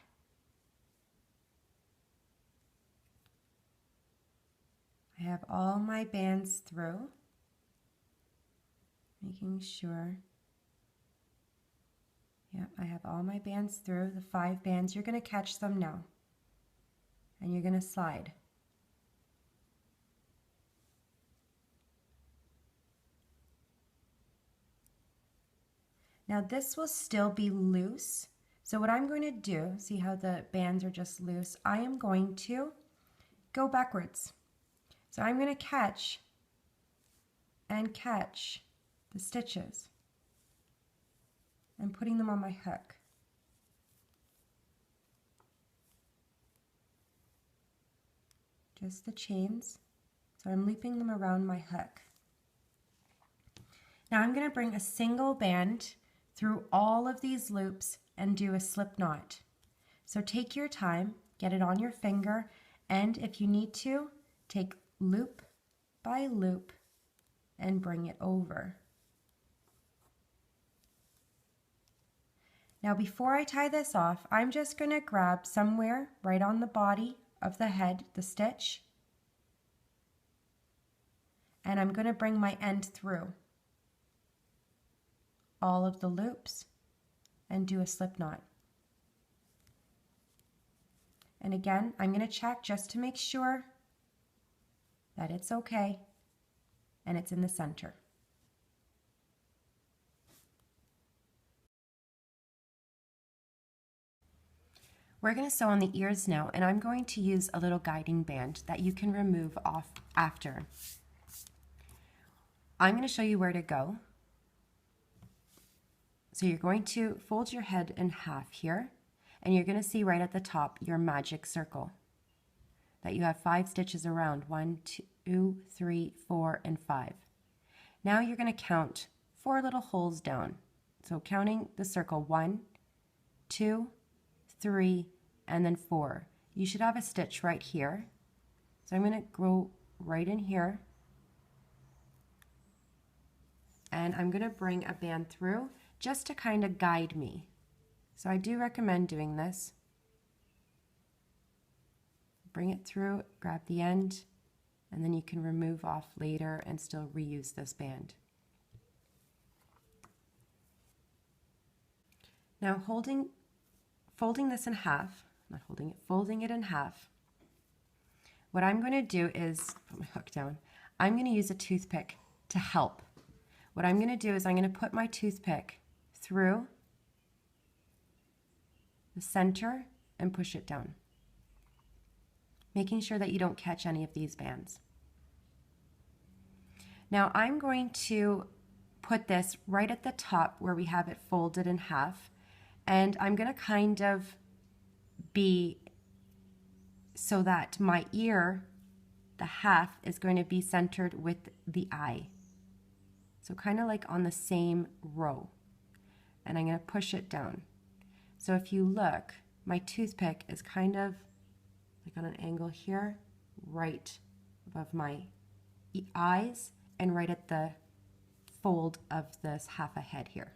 Speaker 1: I have all my bands through, making sure. Yep, I have all my bands through, the 5 bands. You're going to catch them now, and you're going to slide. Now this will still be loose. So what I'm going to do, see how the bands are just loose? I am going to go backwards. So I'm going to catch and catch the stitches and putting them on my hook. Just the chains. So I'm looping them around my hook. Now I'm going to bring a single band through all of these loops and do a slip knot. So take your time, get it on your finger, and if you need to, take loop by loop and bring it over. Now before I tie this off, I'm just going to grab somewhere right on the body of the head, the stitch, and I'm going to bring my end through all of the loops and do a slip knot. And again, I'm going to check just to make sure that it's okay and it's in the center. We're going to sew on the ears now, and I'm going to use a little guiding band that you can remove off after. I'm going to show you where to go. So you're going to fold your head in half here, and you're going to see right at the top your magic circle that you have 5 stitches around. 1, 2, 3, 4, and 5. Now you're going to count 4 little holes down. So counting the circle, 1, 2, 3, and then 4. You should have a stitch right here. So I'm going to go right in here, and I'm going to bring a band through just to kind of guide me. So I do recommend doing this. Bring it through, grab the end, and then you can remove off later and still reuse this band. Now folding this in half, not holding it, folding it in half. What I'm going to do is put my hook down. I'm going to use a toothpick to help. What I'm going to do is I'm going to put my toothpick through the center and push it down, making sure that you don't catch any of these bands. Now I'm going to put this right at the top where we have it folded in half, and I'm going to kind of be so that my ear, the half, is going to be centered with the eye. So kind of like on the same row. And I'm going to push it down. So if you look, my toothpick is kind of like on an angle here, right above my eyes and right at the fold of this half a head here.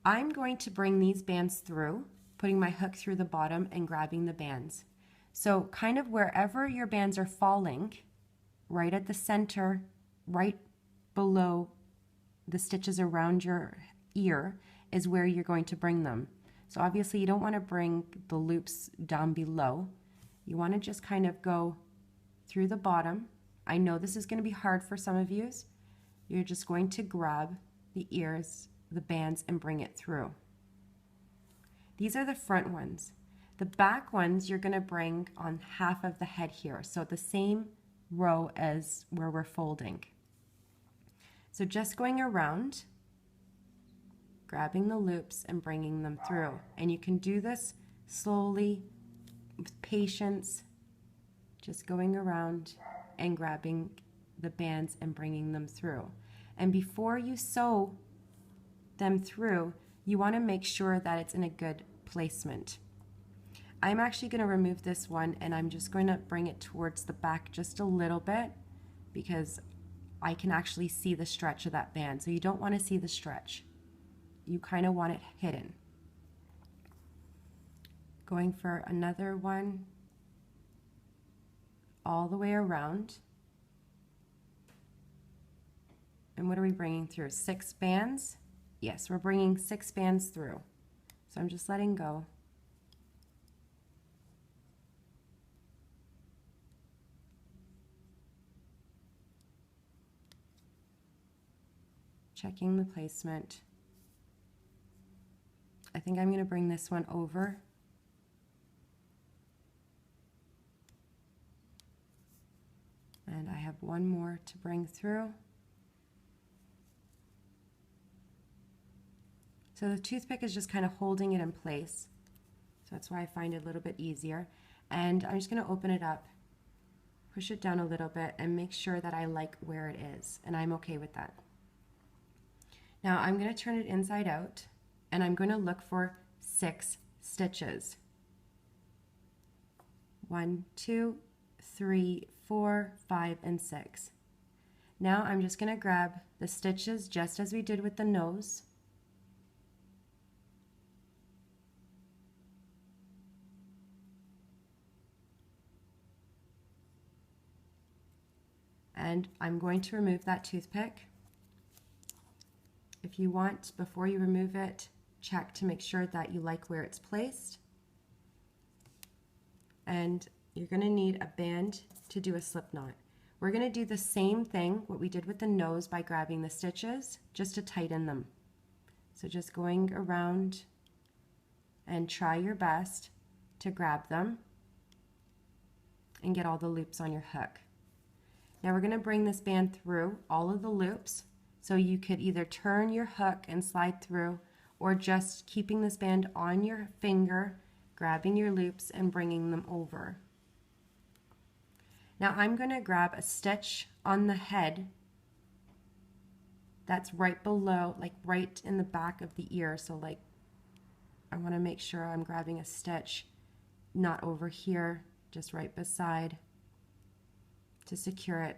Speaker 1: I'm going to bring these bands through, putting my hook through the bottom and grabbing the bands. So kind of wherever your bands are falling, right at the center, right below the stitches around your ear is where you're going to bring them. So obviously you don't want to bring the loops down below. You want to just kind of go through the bottom. I know this is going to be hard for some of you. You're just going to grab the ears, the bands, and bring it through. These are the front ones. The back ones you're going to bring on half of the head here, so the same row as where we're folding. So just going around, grabbing the loops and bringing them through. And you can do this slowly, with patience, just going around and grabbing the bands and bringing them through. And before you sew them through, you want to make sure that it's in a good placement. I'm actually going to remove this one, and I'm just going to bring it towards the back just a little bit because I can actually see the stretch of that band. So you don't want to see the stretch. You kind of want it hidden. Going for another one all the way around. And what are we bringing through? 6 bands? Yes, we're bringing 6 bands through. So I'm just letting go. Checking the placement. I think I'm going to bring this one over. And I have one more to bring through. So the toothpick is just kind of holding it in place. So that's why I find it a little bit easier. And I'm just going to open it up, push it down a little bit, and make sure that I like where it is. And I'm okay with that. Now I'm going to turn it inside out, and I'm going to look for 6 stitches. 1, 2, 3, 4, 5, and 6. Now I'm just going to grab the stitches just as we did with the nose. And I'm going to remove that toothpick. If you want, before you remove it, check to make sure that you like where it's placed. And you're going to need a band to do a slip knot. We're going to do the same thing, what we did with the nose, by grabbing the stitches, just to tighten them. So just going around and try your best to grab them and get all the loops on your hook. Now we're going to bring this band through all of the loops. So you could either turn your hook and slide through, or just keeping this band on your finger, grabbing your loops and bringing them over. Now I'm going to grab a stitch on the head that's right below, like right in the back of the ear. So like I want to make sure I'm grabbing a stitch not over here, just right beside, to secure it.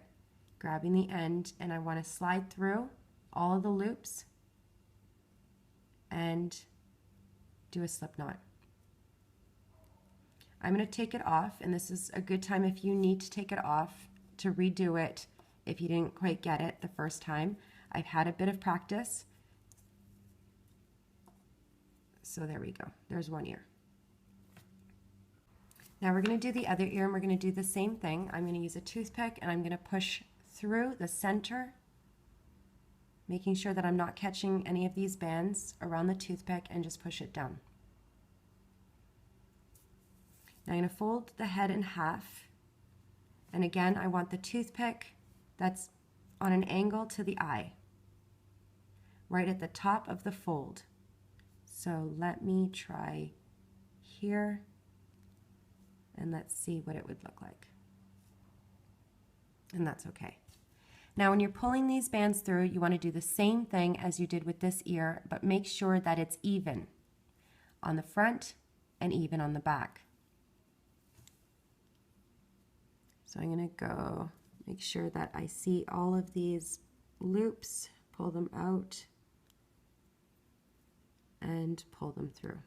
Speaker 1: Grabbing the end, and I want to slide through all of the loops and do a slip knot. I'm going to take it off, and this is a good time if you need to take it off to redo it if you didn't quite get it the first time. I've had a bit of practice. So there we go. There's one ear. Now we're going to do the other ear and we're going to do the same thing. I'm going to use a toothpick and I'm going to push through the center, making sure that I'm not catching any of these bands around the toothpick, and just push it down. Now I'm going to fold the head in half, and again I want the toothpick that's on an angle to the eye, right at the top of the fold. So let me try here, and let's see what it would look like. And that's okay. Now when you're pulling these bands through, you want to do the same thing as you did with this ear, but make sure that it's even on the front and even on the back. So I'm going to go make sure that I see all of these loops, pull them out, and pull them through.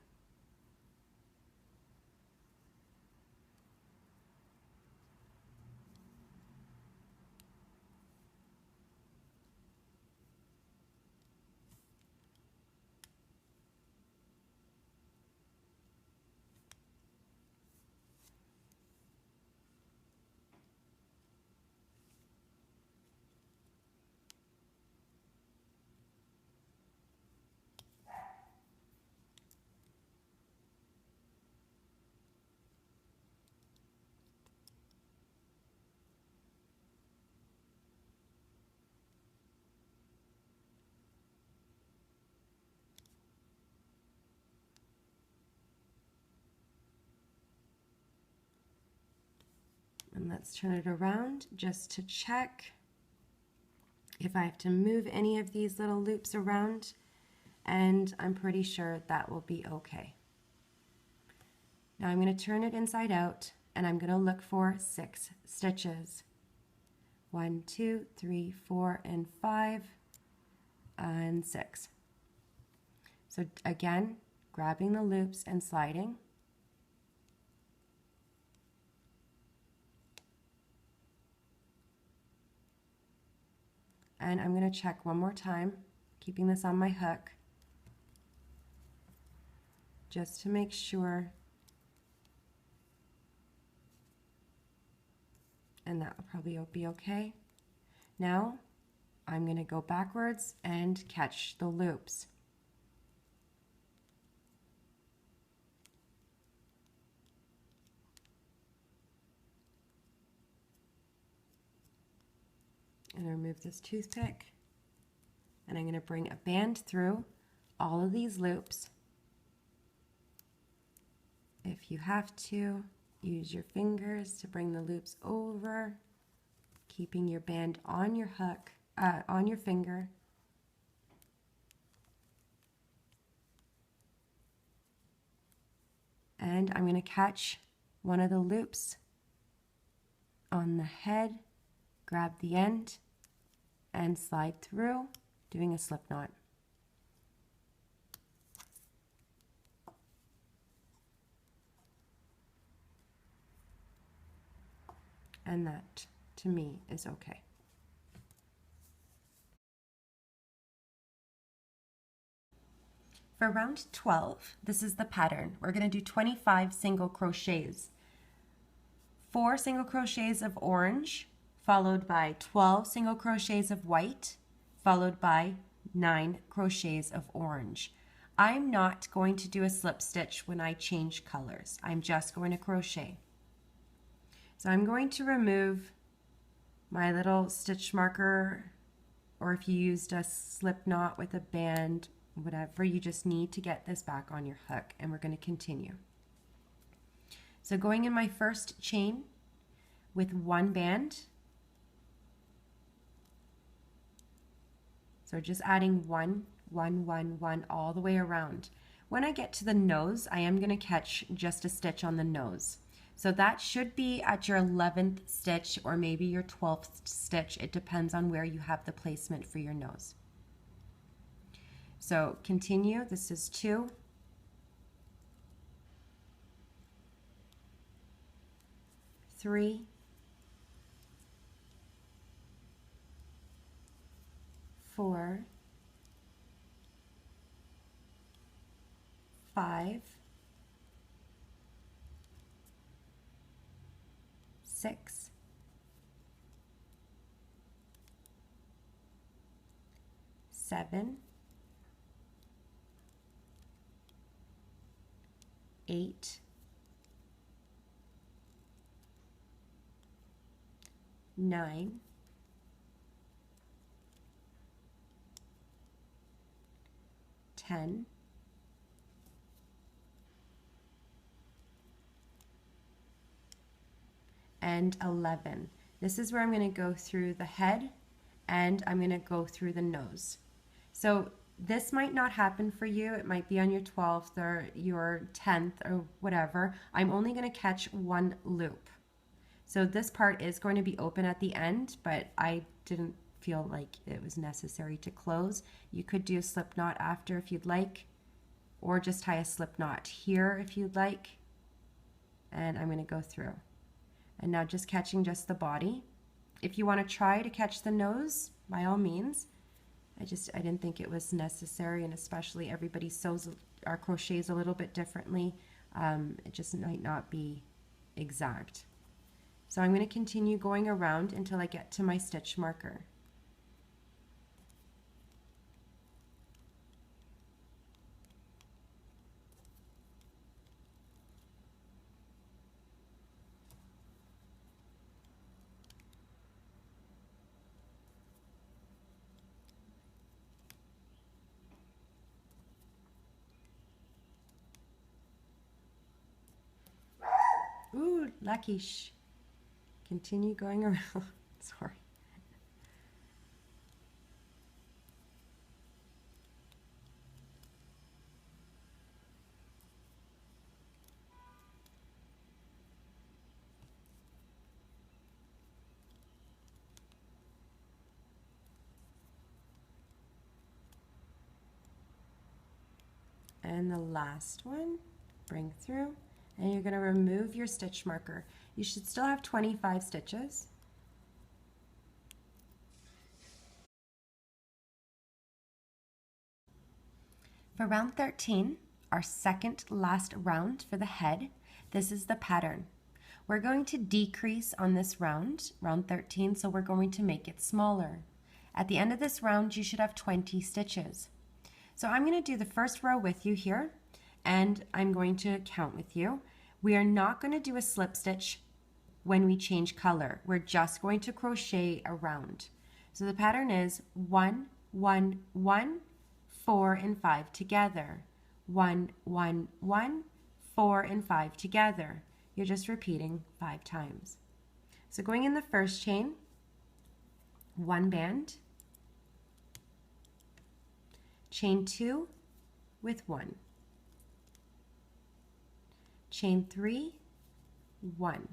Speaker 1: And let's turn it around just to check if I have to move any of these little loops around, and I'm pretty sure that will be okay. Now I'm going to turn it inside out and I'm going to look for 6 stitches. 1, 2, 3, 4, and 5, and 6. So again, grabbing the loops and sliding. And I'm going to check one more time, keeping this on my hook, just to make sure. And that will probably be okay. Now I'm going to go backwards and catch the loops. And remove this toothpick, and I'm going to bring a band through all of these loops. If you have to, use your fingers to bring the loops over, keeping your band on your hook, on your finger. And I'm going to catch one of the loops on the head, grab the end, and slide through, doing a slip knot. And that, to me, is okay. For round 12, this is the pattern. We're going to do 25 single crochets. 4 single crochets of orange, followed by 12 single crochets of white, followed by 9 crochets of orange. I'm not going to do a slip stitch when I change colors. I'm just going to crochet. So I'm going to remove my little stitch marker, or if you used a slip knot with a band, whatever, you just need to get this back on your hook, and we're going to continue. So going in my first chain with 1 band, so just adding 1, 1, 1, 1 all the way around. When I get to the nose, I am going to catch just a stitch on the nose. So that should be at your 11th stitch or maybe your 12th stitch. It depends on where you have the placement for your nose. So continue. This is 2. 3. 4, 5, 6, 7, 8, 9, 10, 11. This is where I'm going to go through the head and I'm going to go through the nose. So this might not happen for you. It might be on your 12th or your 10th or whatever. I'm only going to catch one loop. So this part is going to be open at the end, but I didn't feel like it was necessary to close. You could do a slip knot after if you'd like, or just tie a slip knot here if you'd like. And I'm going to go through. And now just catching just the body. If you want to try to catch the nose, by all means. I didn't think it was necessary, and especially everybody sews or crochets a little bit differently. It just might not be exact. So I'm going to continue going around until I get to my stitch marker. Ooh, lucky. Continue going around. Sorry. And the last one, bring through. And you're going to remove your stitch marker. You should still have 25 stitches. For round 13, our second last round for the head, this is the pattern. We're going to decrease on this round, round 13, so we're going to make it smaller. At the end of this round, you should have 20 stitches. So I'm going to do the first row with you here, and I'm going to count with you. We are not going to do a slip stitch when we change color. We're just going to crochet around. So the pattern is 1, 1, 1, 4 and 5 together. 1, 1, 1, 4 and 5 together. You're just repeating 5 times. So going in the first chain, 1 band, chain 2 with 1. Chain 3, 1.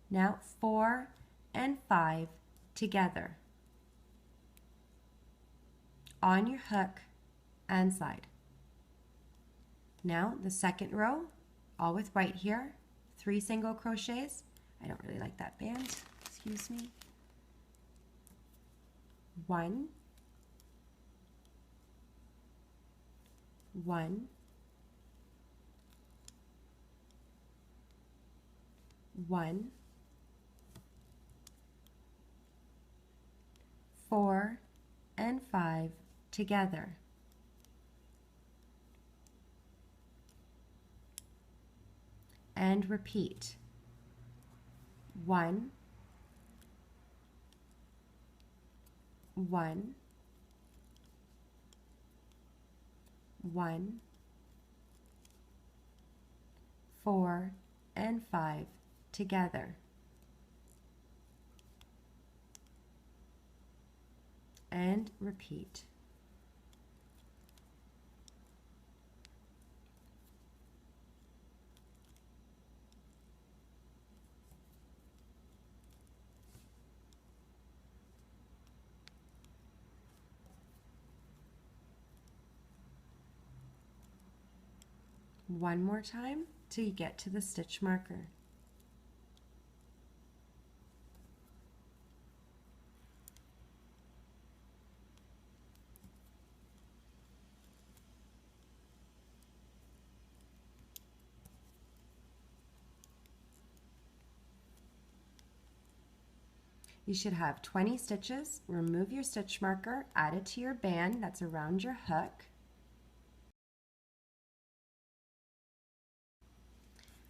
Speaker 1: Now 4 and 5 together on your hook and side. Now the second row, all with white here, 3 single crochets. I don't really like that band, excuse me. 1, 1, 1, 4 and 5 together. And repeat. 1, 1, 1, 4 and 5 together. And repeat. One more time till you get to the stitch marker. You should have 20 stitches. Remove your stitch marker, add it to your band that's around your hook.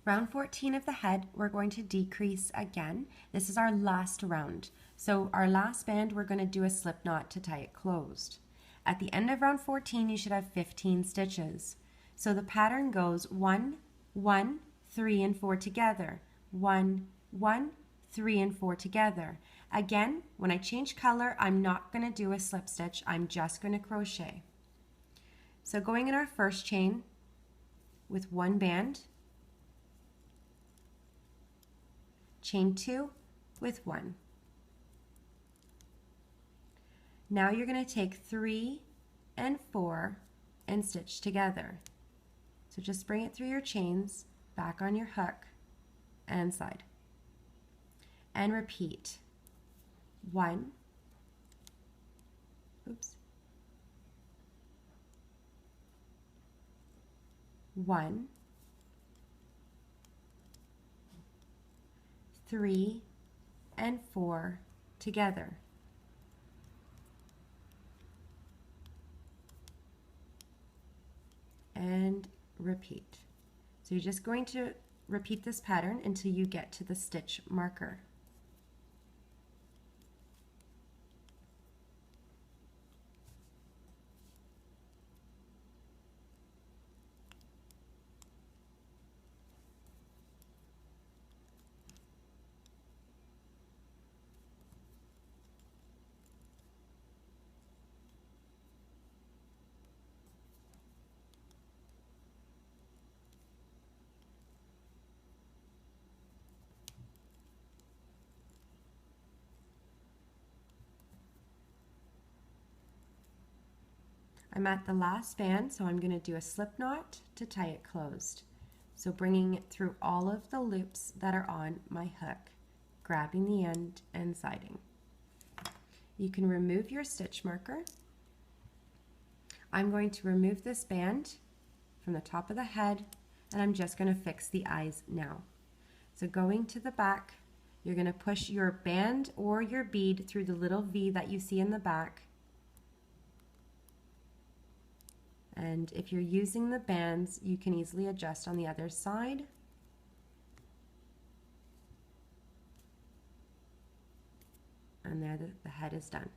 Speaker 1: Round 14 of the head, we're going to decrease again. This is our last round. So our last band, we're going to do a slip knot to tie it closed. At the end of round 14, you should have 15 stitches. So the pattern goes 1, 1, 3, and 4 together. 1, 1, 3, and 4 together. Again, when I change color, I'm not going to do a slip stitch. I'm just going to crochet. So going in our first chain with one band, chain 2 with 1. Now you're going to take 3 and 4 and stitch together. So just bring it through your chains, back on your hook, and side. And repeat. 1, 1, 3, and 4 together. And repeat. So you're just going to repeat this pattern until you get to the stitch marker. I'm at the last band, so I'm going to do a slip knot to tie it closed. So bringing it through all of the loops that are on my hook, grabbing the end and siding. You can remove your stitch marker. I'm going to remove this band from the top of the head, and I'm just going to fix the eyes now. So going to the back, you're going to push your band or your bead through the little V that you see in the back. And if you're using the bands, you can easily adjust on the other side. And there the head is done.